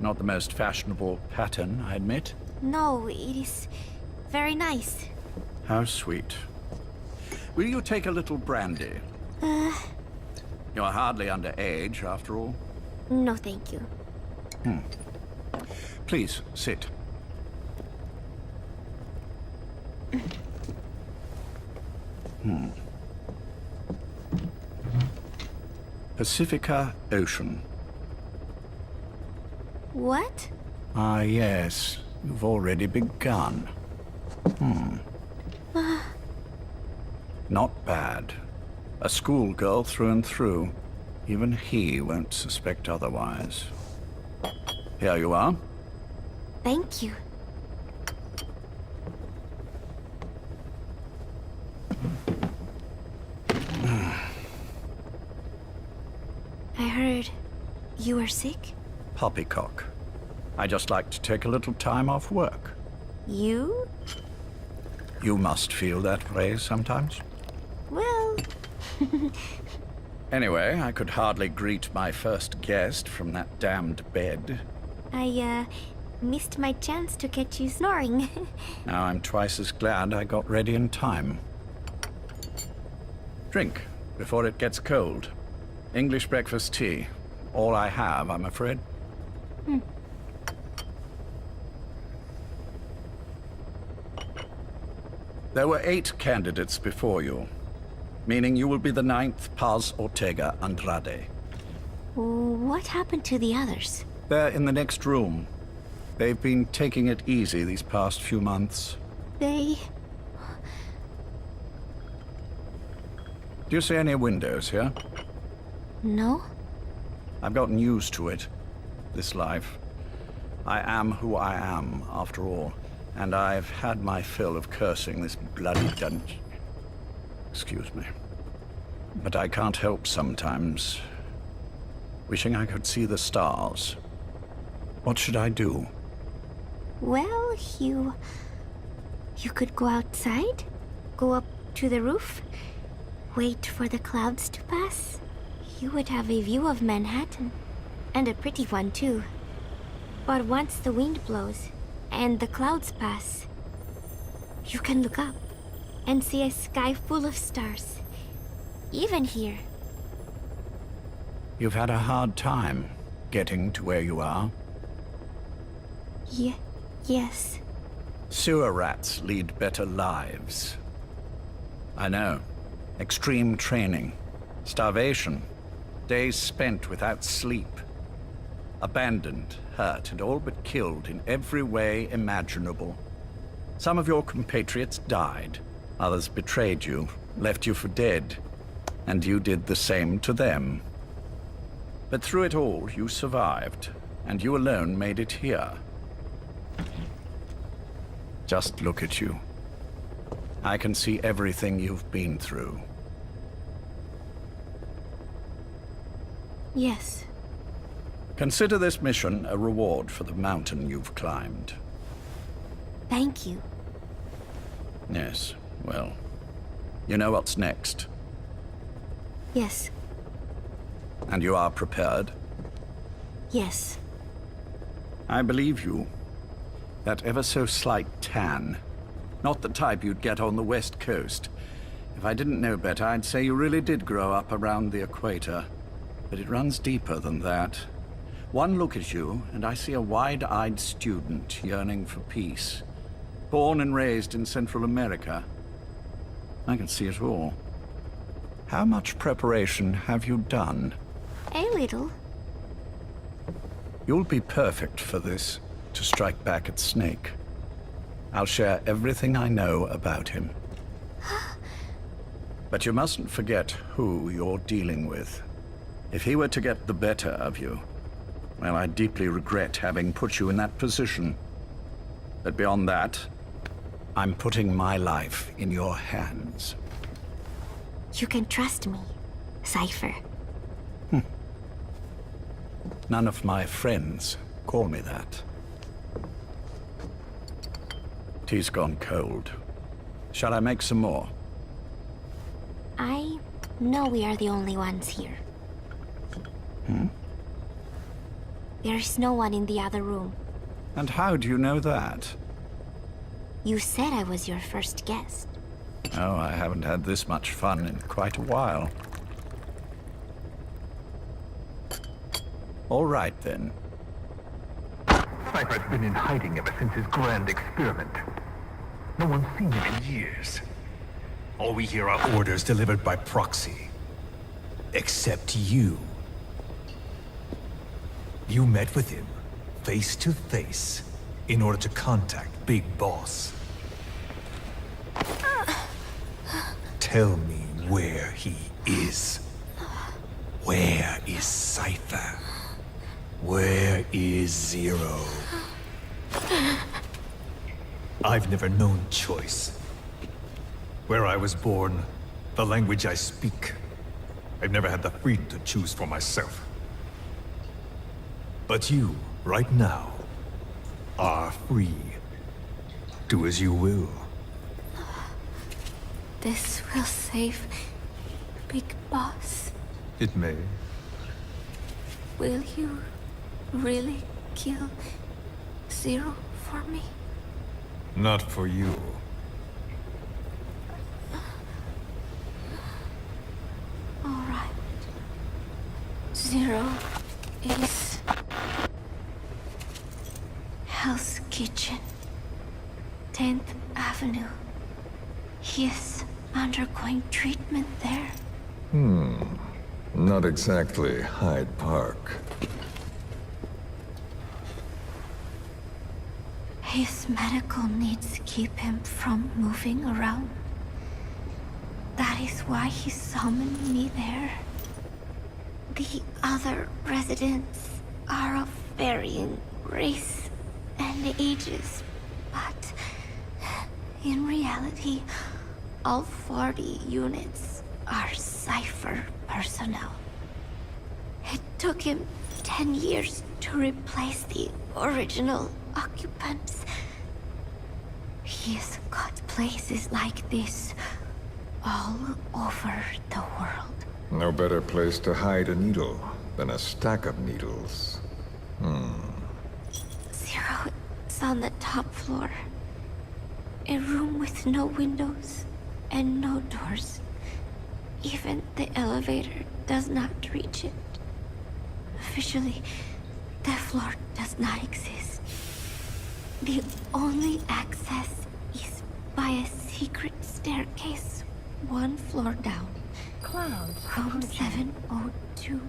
Not the most fashionable pattern, I admit. No, it is very nice. How sweet. Will you take a little brandy? You're hardly underage, after all. No, thank you. Please, sit. Pacifica Ocean. What? Ah, yes. You've already begun. Not bad. A schoolgirl through and through. Even he won't suspect otherwise. Here you are. Thank you. I heard you were sick? Poppycock. I just like to take a little time off work. You? You must feel that way sometimes. Well... Anyway, I could hardly greet my first guest from that damned bed. I, missed my chance to catch you snoring. Now I'm twice as glad I got ready in time. Drink, before it gets cold. English breakfast tea. All I have, I'm afraid. There were 8 candidates before you, meaning you will be the 9th Paz Ortega Andrade. What happened to the others? They're in the next room. They've been taking it easy these past few months. They... Do you see any windows here? No? I've gotten used to it, this life. I am who I am, after all, and I've had my fill of cursing this bloody dungeon. Excuse me. But I can't help sometimes wishing I could see the stars. What should I do? Well, you could go outside, go up to the roof, wait for the clouds to pass. You would have a view of Manhattan, and a pretty one too. But once the wind blows and the clouds pass, you can look up and see a sky full of stars, even here. You've had a hard time getting to where you are. Yes. Sewer rats lead better lives. I know. Extreme training, starvation, days spent without sleep. Abandoned, hurt, and all but killed in every way imaginable. Some of your compatriots died. Others betrayed you, left you for dead. And you did the same to them. But through it all, you survived, and you alone made it here. Just look at you. I can see everything you've been through. Yes. Consider this mission a reward for the mountain you've climbed. Thank you. Yes, well, you know what's next. Yes. And you are prepared? Yes. I believe you. That ever so slight tan. Not the type you'd get on the West Coast. If I didn't know better, I'd say you really did grow up around the equator. But it runs deeper than that. One look at you, and I see a wide-eyed student yearning for peace. Born and raised in Central America. I can see it all. How much preparation have you done? A little. You'll be perfect for this, to strike back at Snake. I'll share everything I know about him. But you mustn't forget who you're dealing with. If he were to get the better of you, well, I deeply regret having put you in that position. But beyond that, I'm putting my life in your hands. You can trust me, Cypher. None of my friends call me that. Tea's gone cold. Shall I make some more? I know we are the only ones here. There's no one in the other room. And how do you know that? You said I was your first guest. Oh, I haven't had this much fun in quite a while. All right, then. Cypher's been in hiding ever since his grand experiment. No one's seen him in years. All we hear are orders delivered by proxy. Except you. You met with him, face to face, in order to contact Big Boss. Tell me where he is. Where is Cypher? Where is Zero? I've never known choice. Where I was born, the language I speak, I've never had the freedom to choose for myself. But you, right now, are free. Do as you will. This will save Big Boss. It may. Will you really kill Zero for me? Not for you. All right. Zero is Hell's Kitchen, 10th Avenue. He is undergoing treatment there. Not exactly Hyde Park. His medical needs keep him from moving around. That is why he summoned me there. The other residents are of varying race and ages, but in reality, all 40 units are Cypher personnel. It took him 10 years to replace the original occupants. He's got places like this all over the world. No better place to hide a needle than a stack of needles. Zero is on the top floor. A room with no windows and no doors. Even the elevator does not reach it. Officially, the floor does not exist. The only access is by a secret staircase 1 floor down. Clouds. Room 702.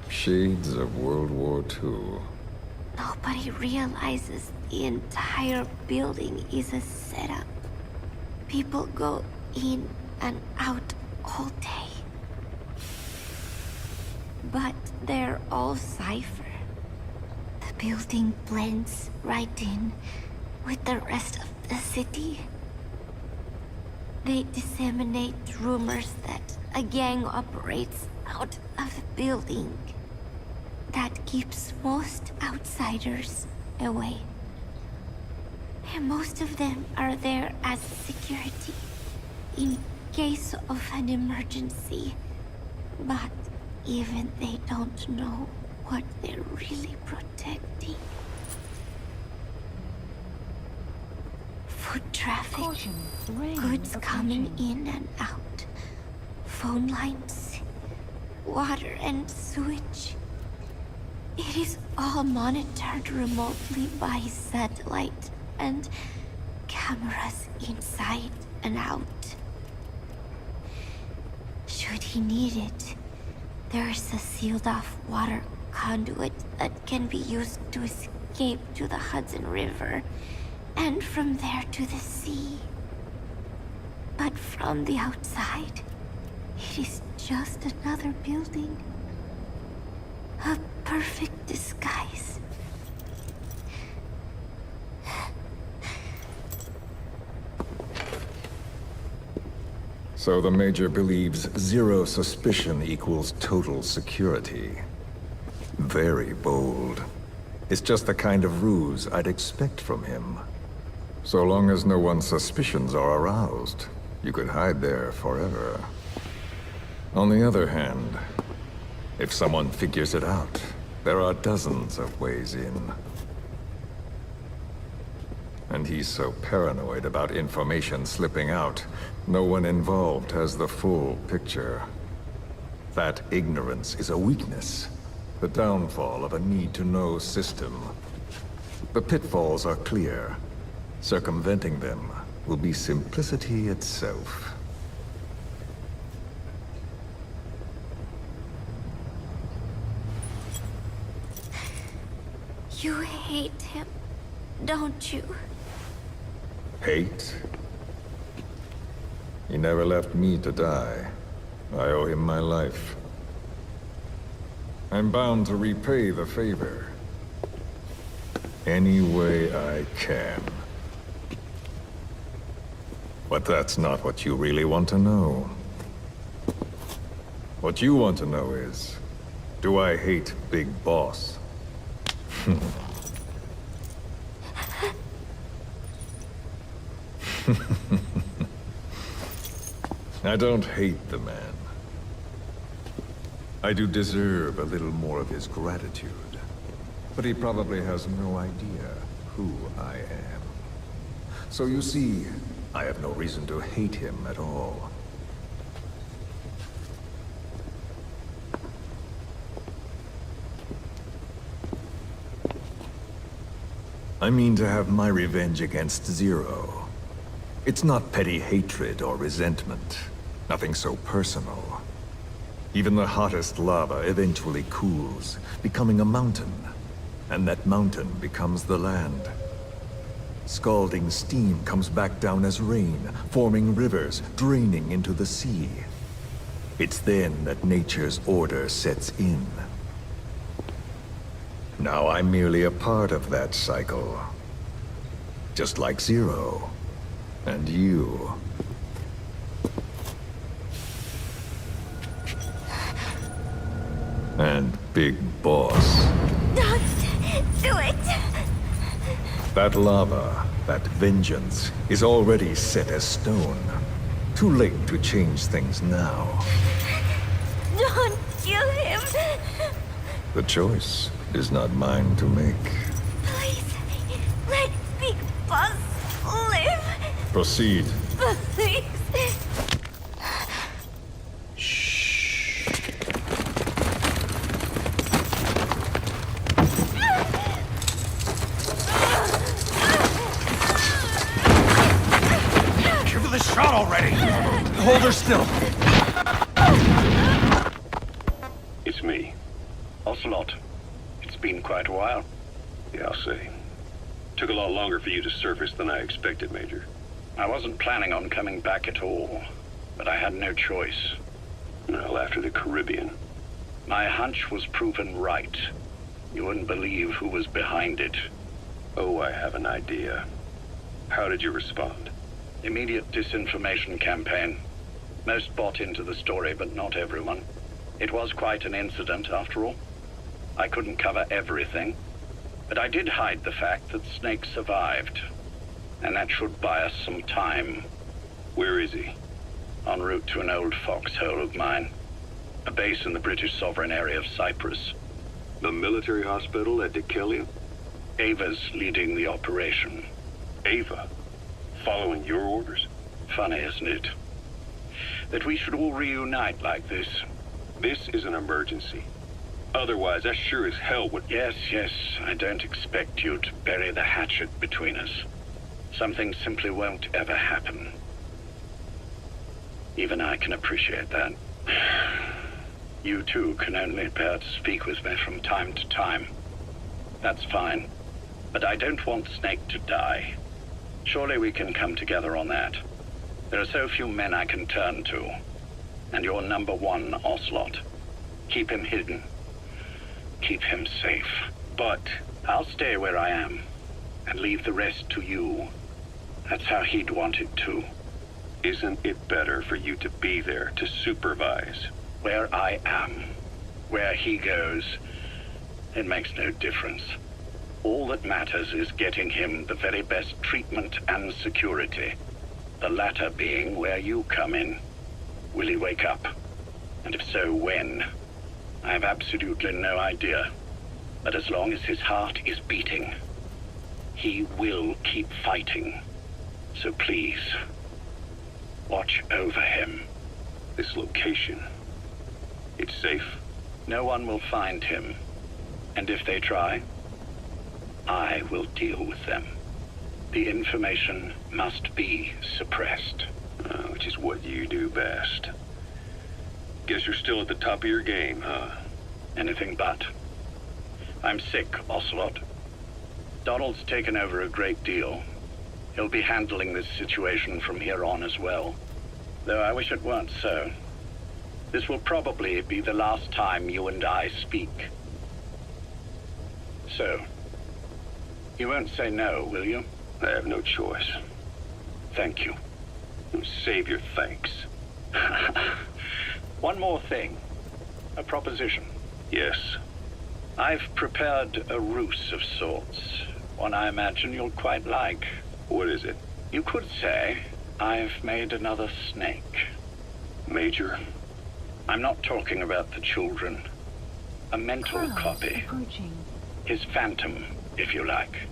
Shades of World War II. Nobody realizes the entire building is a setup. People go in and out all day. But they're all Cypher. The building blends right in with the rest of the city. They disseminate rumors that a gang operates out of the building. That keeps most outsiders away. And most of them are there as security, in case of an emergency. But even they don't know what they're really protecting. Foot traffic, goods coming in and out, phone lines, water and sewage. It is all monitored remotely by satellite and cameras inside and out. Should he need it, there is a sealed-off water conduit that can be used to escape to the Hudson River, and from there to the sea. But from the outside, it is just another building. A perfect disguise. So the Major believes zero suspicion equals total security. Very bold. It's just the kind of ruse I'd expect from him. So long as no one's suspicions are aroused, you could hide there forever. On the other hand, if someone figures it out, there are dozens of ways in. And he's so paranoid about information slipping out, no one involved has the full picture. That ignorance is a weakness, the downfall of a need-to-know system. The pitfalls are clear. Circumventing them will be simplicity itself. You hate him, don't you? Hate? He never left me to die. I owe him my life. I'm bound to repay the favor. Any way I can. But that's not what you really want to know. What you want to know is, do I hate Big Boss? I don't hate the man. I do deserve a little more of his gratitude. But he probably has no idea who I am. So you see, I have no reason to hate him at all. I mean to have my revenge against Zero. It's not petty hatred or resentment. Nothing so personal. Even the hottest lava eventually cools, becoming a mountain. And that mountain becomes the land. Scalding steam comes back down as rain, forming rivers, draining into the sea. It's then that nature's order sets in. Now I'm merely a part of that cycle. Just like Zero. And you. And Big Boss. Don't do it! That lava, that vengeance, is already set as stone. Too late to change things now. Don't kill him! The choice is not mine to make. Please, let Big Boss live! Proceed. Please! Give her the shot already! Hold her still! It's me. Ocelot. It's been quite a while. Yeah, I'll say. Took a lot longer for you to surface than I expected, Major. I wasn't planning on coming back at all, but I had no choice. Well, after the Caribbean. My hunch was proven right. You wouldn't believe who was behind it. Oh, I have an idea. How did you respond? Immediate disinformation campaign. Most bought into the story, but not everyone. It was quite an incident, after all. I couldn't cover everything, but I did hide the fact that Snake survived. And that should buy us some time. Where is he? En route to an old foxhole of mine. A base in the British sovereign area of Cyprus. The military hospital at Dikelia? Ava's leading the operation. Ava? Following your orders? Funny, isn't it? That we should all reunite like this. This is an emergency. Otherwise, I sure as hell would... Yes, I don't expect you to bury the hatchet between us. Something simply won't ever happen. Even I can appreciate that. You too can only bear to speak with me from time to time. That's fine. But I don't want Snake to die. Surely we can come together on that. There are so few men I can turn to. And you're number one, Ocelot. Keep him hidden. Keep him safe. But I'll stay where I am and leave the rest to you. That's how he'd want it too. Isn't it better for you to be there to supervise? Where I am, where he goes, it makes no difference. All that matters is getting him the very best treatment and security. The latter being where you come in. Will he wake up? And if so, when? I have absolutely no idea. But as long as his heart is beating, he will keep fighting. So please, watch over him. This location, it's safe? No one will find him. And if they try, I will deal with them. The information must be suppressed. Which is what you do best. Guess you're still at the top of your game, huh? Anything but. I'm sick, Ocelot. Donald's taken over a great deal. He'll be handling this situation from here on as well. Though I wish it weren't so. This will probably be the last time you and I speak. So, you won't say no, will you? I have no choice. Thank you. Save your thanks. One more thing. A proposition. Yes. I've prepared a ruse of sorts. One I imagine you'll quite like. What is it? You could say I've made another Snake. Major? I'm not talking about the children. A mental copy. His phantom, if you like.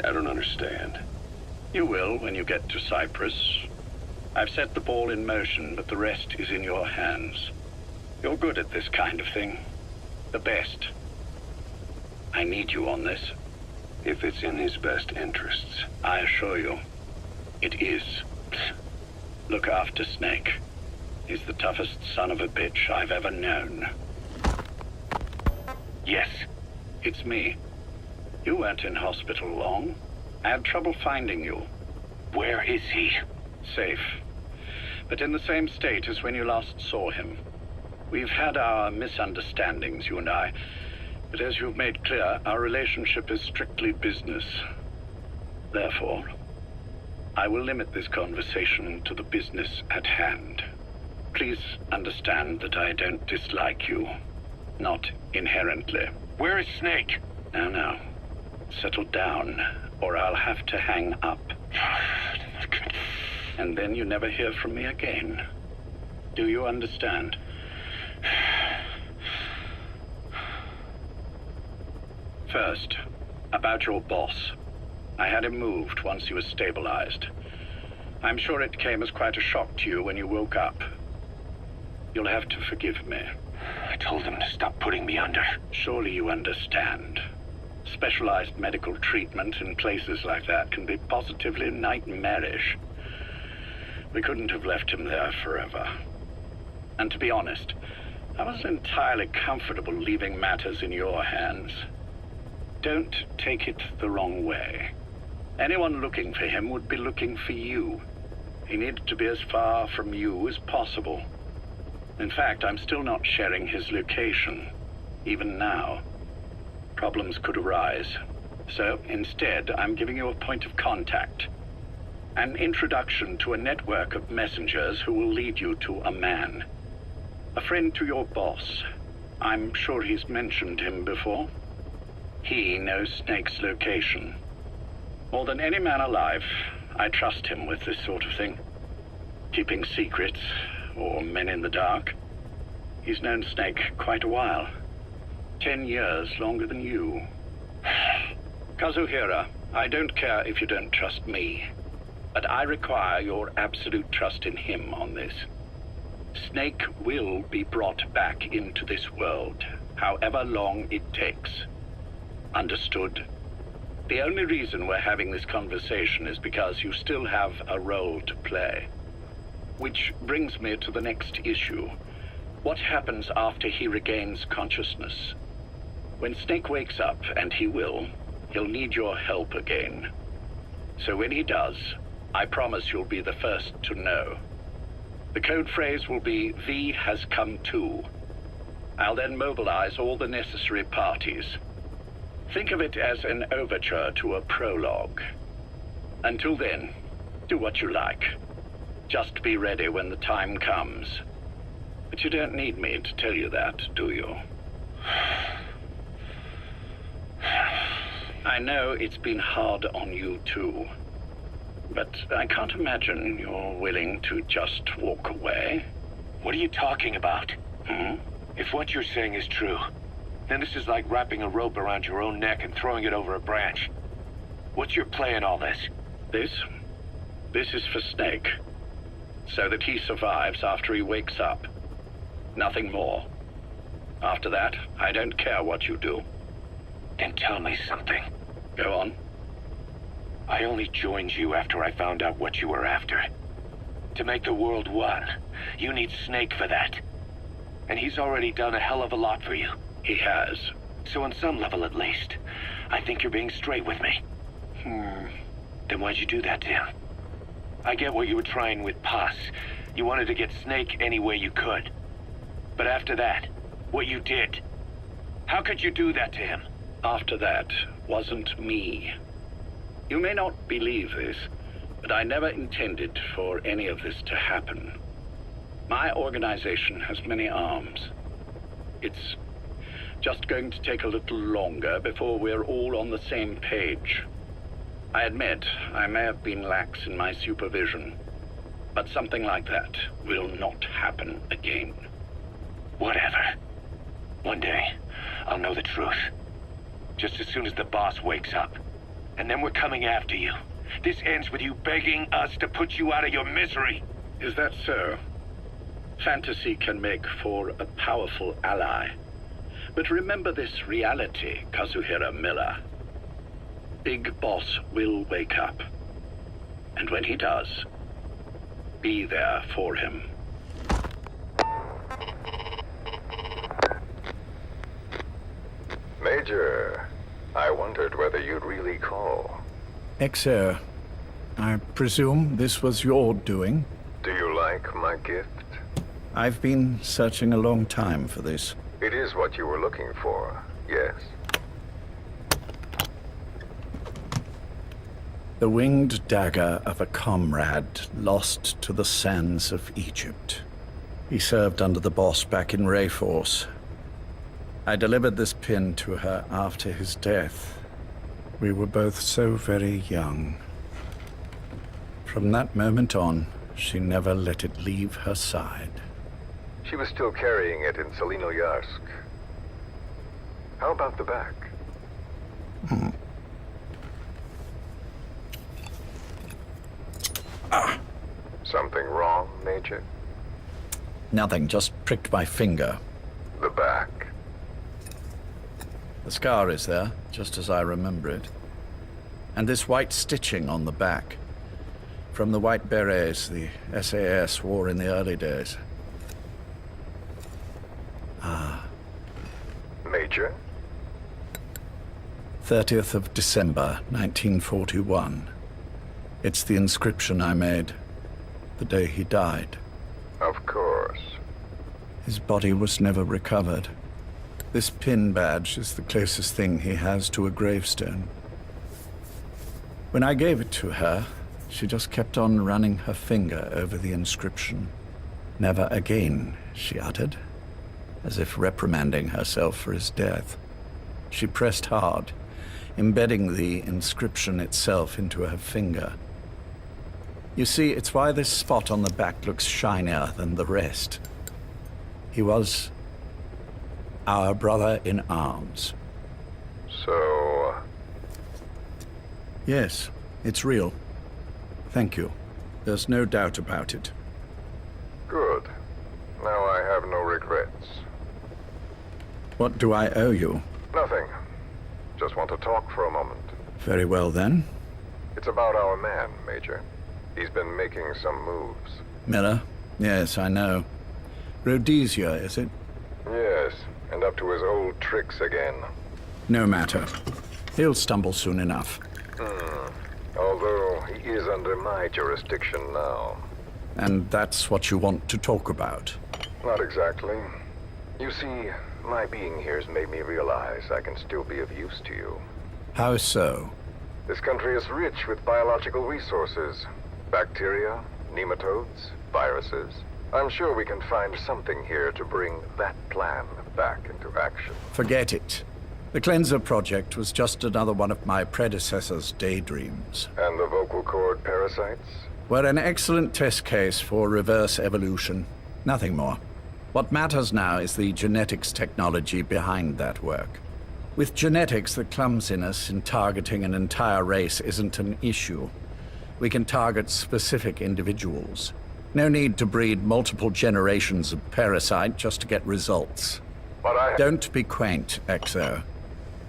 I don't understand. You will when you get to Cyprus. I've set the ball in motion, but the rest is in your hands. You're good at this kind of thing. The best. I need you on this. If it's in his best interests. I assure you, it is. Look after Snake. He's the toughest son of a bitch I've ever known. Yes, it's me. You weren't in hospital long. I had trouble finding you. Where is he? Safe. But in the same state as when you last saw him. We've had our misunderstandings, you and I. But as you've made clear, our relationship is strictly business. Therefore, I will limit this conversation to the business at hand. Please understand that I don't dislike you. Not inherently. Where is Snake? Now. Settle down, or I'll have to hang up. And then you never hear from me again. Do you understand? First, about your boss. I had him moved once he was stabilized. I'm sure it came as quite a shock to you when you woke up. You'll have to forgive me. I told him to stop putting me under. Surely you understand. Specialized medical treatment in places like that can be positively nightmarish. We couldn't have left him there forever. And to be honest, I wasn't entirely comfortable leaving matters in your hands. Don't take it the wrong way. Anyone looking for him would be looking for you. He needed to be as far from you as possible. In fact, I'm still not sharing his location, even now. Problems could arise. So instead, I'm giving you a point of contact. An introduction to a network of messengers who will lead you to a man. A friend to your boss. I'm sure he's mentioned him before. He knows Snake's location. More than any man alive, I trust him with this sort of thing. Keeping secrets, or men in the dark. He's known Snake quite a while. 10 years longer than you. Kazuhira, I don't care if you don't trust me, but I require your absolute trust in him on this. Snake will be brought back into this world, however long it takes. Understood? The only reason we're having this conversation is because you still have a role to play. Which brings me to the next issue. What happens after he regains consciousness? When Snake wakes up, and he will, he'll need your help again. So when he does, I promise you'll be the first to know. The code phrase will be, V has come to. I'll then mobilize all the necessary parties. Think of it as an overture to a prologue. Until then, do what you like. Just be ready when the time comes. But you don't need me to tell you that, do you? I know it's been hard on you too. But I can't imagine you're willing to just walk away. What are you talking about? If what you're saying is true, then this is like wrapping a rope around your own neck and throwing it over a branch. What's your play in all this? This is for Snake. So that he survives after he wakes up. Nothing more. After that, I don't care what you do. Then tell me something. Go on. I only joined you after I found out what you were after. To make the world one, you need Snake for that. And he's already done a hell of a lot for you. He has. So on some level at least, I think you're being straight with me. Then why'd you do that to him? I get what you were trying with Paz. You wanted to get Snake any way you could. But after that, what you did, how could you do that to him? After that wasn't me. You may not believe this, but I never intended for any of this to happen. My organization has many arms. It's just going to take a little longer before we're all on the same page. I admit I may have been lax in my supervision, but something like that will not happen again. Whatever. One day, I'll know the truth. Just as soon as the boss wakes up. And then we're coming after you. This ends with you begging us to put you out of your misery. Is that so? Fantasy can make for a powerful ally. But remember this reality, Kazuhira Miller. Big Boss will wake up. And when he does, be there for him. Major, I wondered whether you'd really call. Exer, I presume this was your doing? Do you like my gift? I've been searching a long time for this. It is what you were looking for, yes. The winged dagger of a comrade lost to the sands of Egypt. He served under the boss back in Rayforce. I delivered this pin to her after his death. We were both so very young. From that moment on, she never let it leave her side. She was still carrying it in Selinoyarsk. How about the back? Something wrong, Major? Nothing, just pricked my finger. The back. The scar is there, just as I remember it. And this white stitching on the back. From the white berets the SAS wore in the early days. Major? 30th of December, 1941. It's the inscription I made the day he died. Of course. His body was never recovered. This pin badge is the closest thing he has to a gravestone. When I gave it to her, she just kept on running her finger over the inscription. Never again, she uttered, as if reprimanding herself for his death. She pressed hard, embedding the inscription itself into her finger. You see, it's why this spot on the back looks shinier than the rest. He was our brother in arms. So... Yes, it's real. Thank you. There's no doubt about it. Good. Now I have no regrets. What do I owe you? Nothing. Just want to talk for a moment. Very well, then. It's about our man, Major. He's been making some moves. Miller? Yes, I know. Rhodesia, is it? Yes, and up to his old tricks again. No matter. He'll stumble soon enough. Although he is under my jurisdiction now. And that's what you want to talk about? Not exactly. You see, my being here has made me realize I can still be of use to you. How so? This country is rich with biological resources. Bacteria, nematodes, viruses. I'm sure we can find something here to bring that plan back into action. Forget it. The Cleanser Project was just another one of my predecessor's daydreams. And the vocal cord parasites? Were an excellent test case for reverse evolution. Nothing more. What matters now is the genetics technology behind that work. With genetics, the clumsiness in targeting an entire race isn't an issue. We can target specific individuals. No need to breed multiple generations of parasite just to get results. But Don't be quaint, Exo.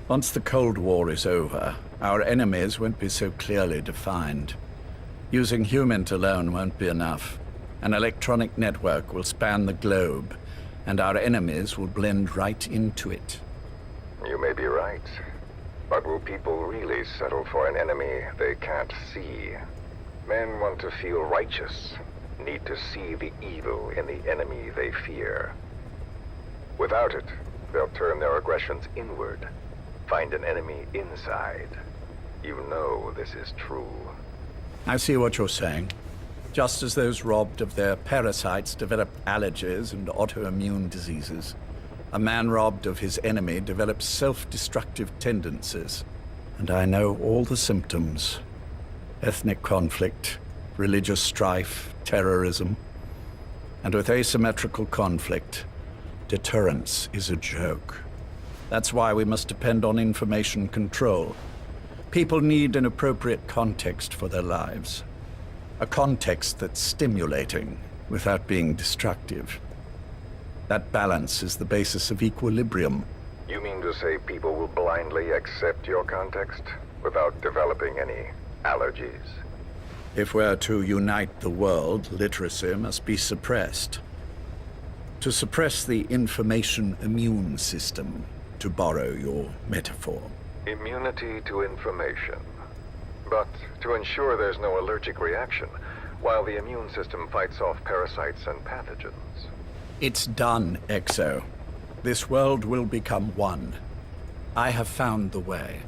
Once the Cold War is over, our enemies won't be so clearly defined. Using humans alone won't be enough. An electronic network will span the globe, and our enemies will blend right into it. You may be right. But will people really settle for an enemy they can't see? Men want to feel righteous, need to see the evil in the enemy they fear. Without it, they'll turn their aggressions inward, find an enemy inside. You know this is true. I see what you're saying. Just as those robbed of their parasites develop allergies and autoimmune diseases, a man robbed of his enemy develops self-destructive tendencies. And I know all the symptoms. Ethnic conflict, religious strife, terrorism. And with asymmetrical conflict, deterrence is a joke. That's why we must depend on information control. People need an appropriate context for their lives. A context that's stimulating without being destructive. That balance is the basis of equilibrium. You mean to say people will blindly accept your context without developing any allergies? If we're to unite the world, literacy must be suppressed. To suppress the information immune system, to borrow your metaphor. Immunity to information. But to ensure there's no allergic reaction, while the immune system fights off parasites and pathogens. It's done, Exo. This world will become one. I have found the way.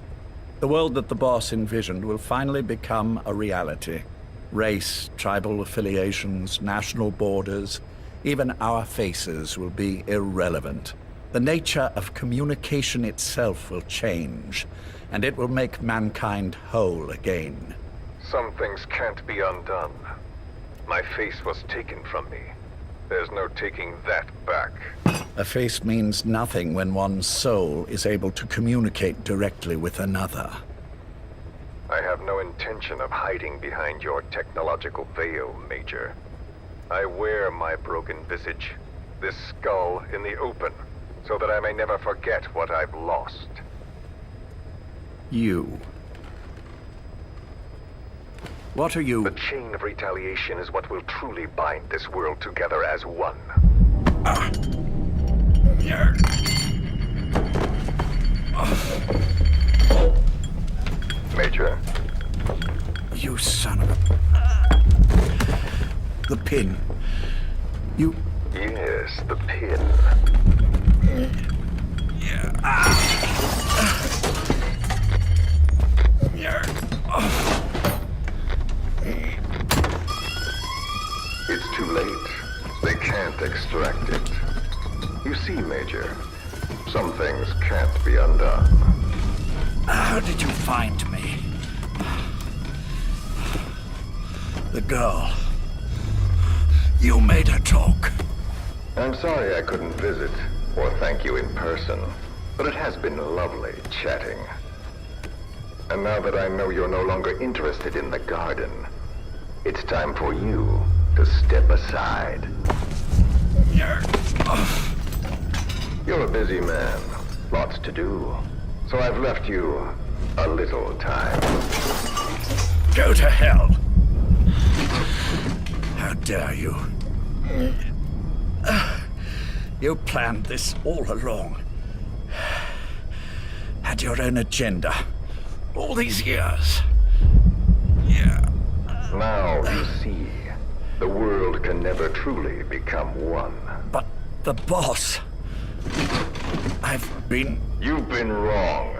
The world that the boss envisioned will finally become a reality. Race, tribal affiliations, national borders, even our faces will be irrelevant. The nature of communication itself will change, and it will make mankind whole again. Some things can't be undone. My face was taken from me. There's no taking that back. A face means nothing when one's soul is able to communicate directly with another. I have no intention of hiding behind your technological veil, Major. I wear my broken visage, this skull, in the open, so that I may never forget what I've lost. You. What are you? The chain of retaliation is what will truly bind this world together as one. Major? You son of a... The pin. You... Yes, the pin. It's too late. They can't extract it. You see, Major, some things can't be undone. How did you find me? The girl. You made her talk. I'm sorry I couldn't visit or thank you in person, but it has been lovely chatting. And now that I know you're no longer interested in the garden, it's time for you to step aside. You're a busy man, lots to do, so I've left you a little time. Go to hell! How dare you? You planned this all along. Had your own agenda. All these years. Now you see, the world can never truly become one. But the boss... You've been wrong.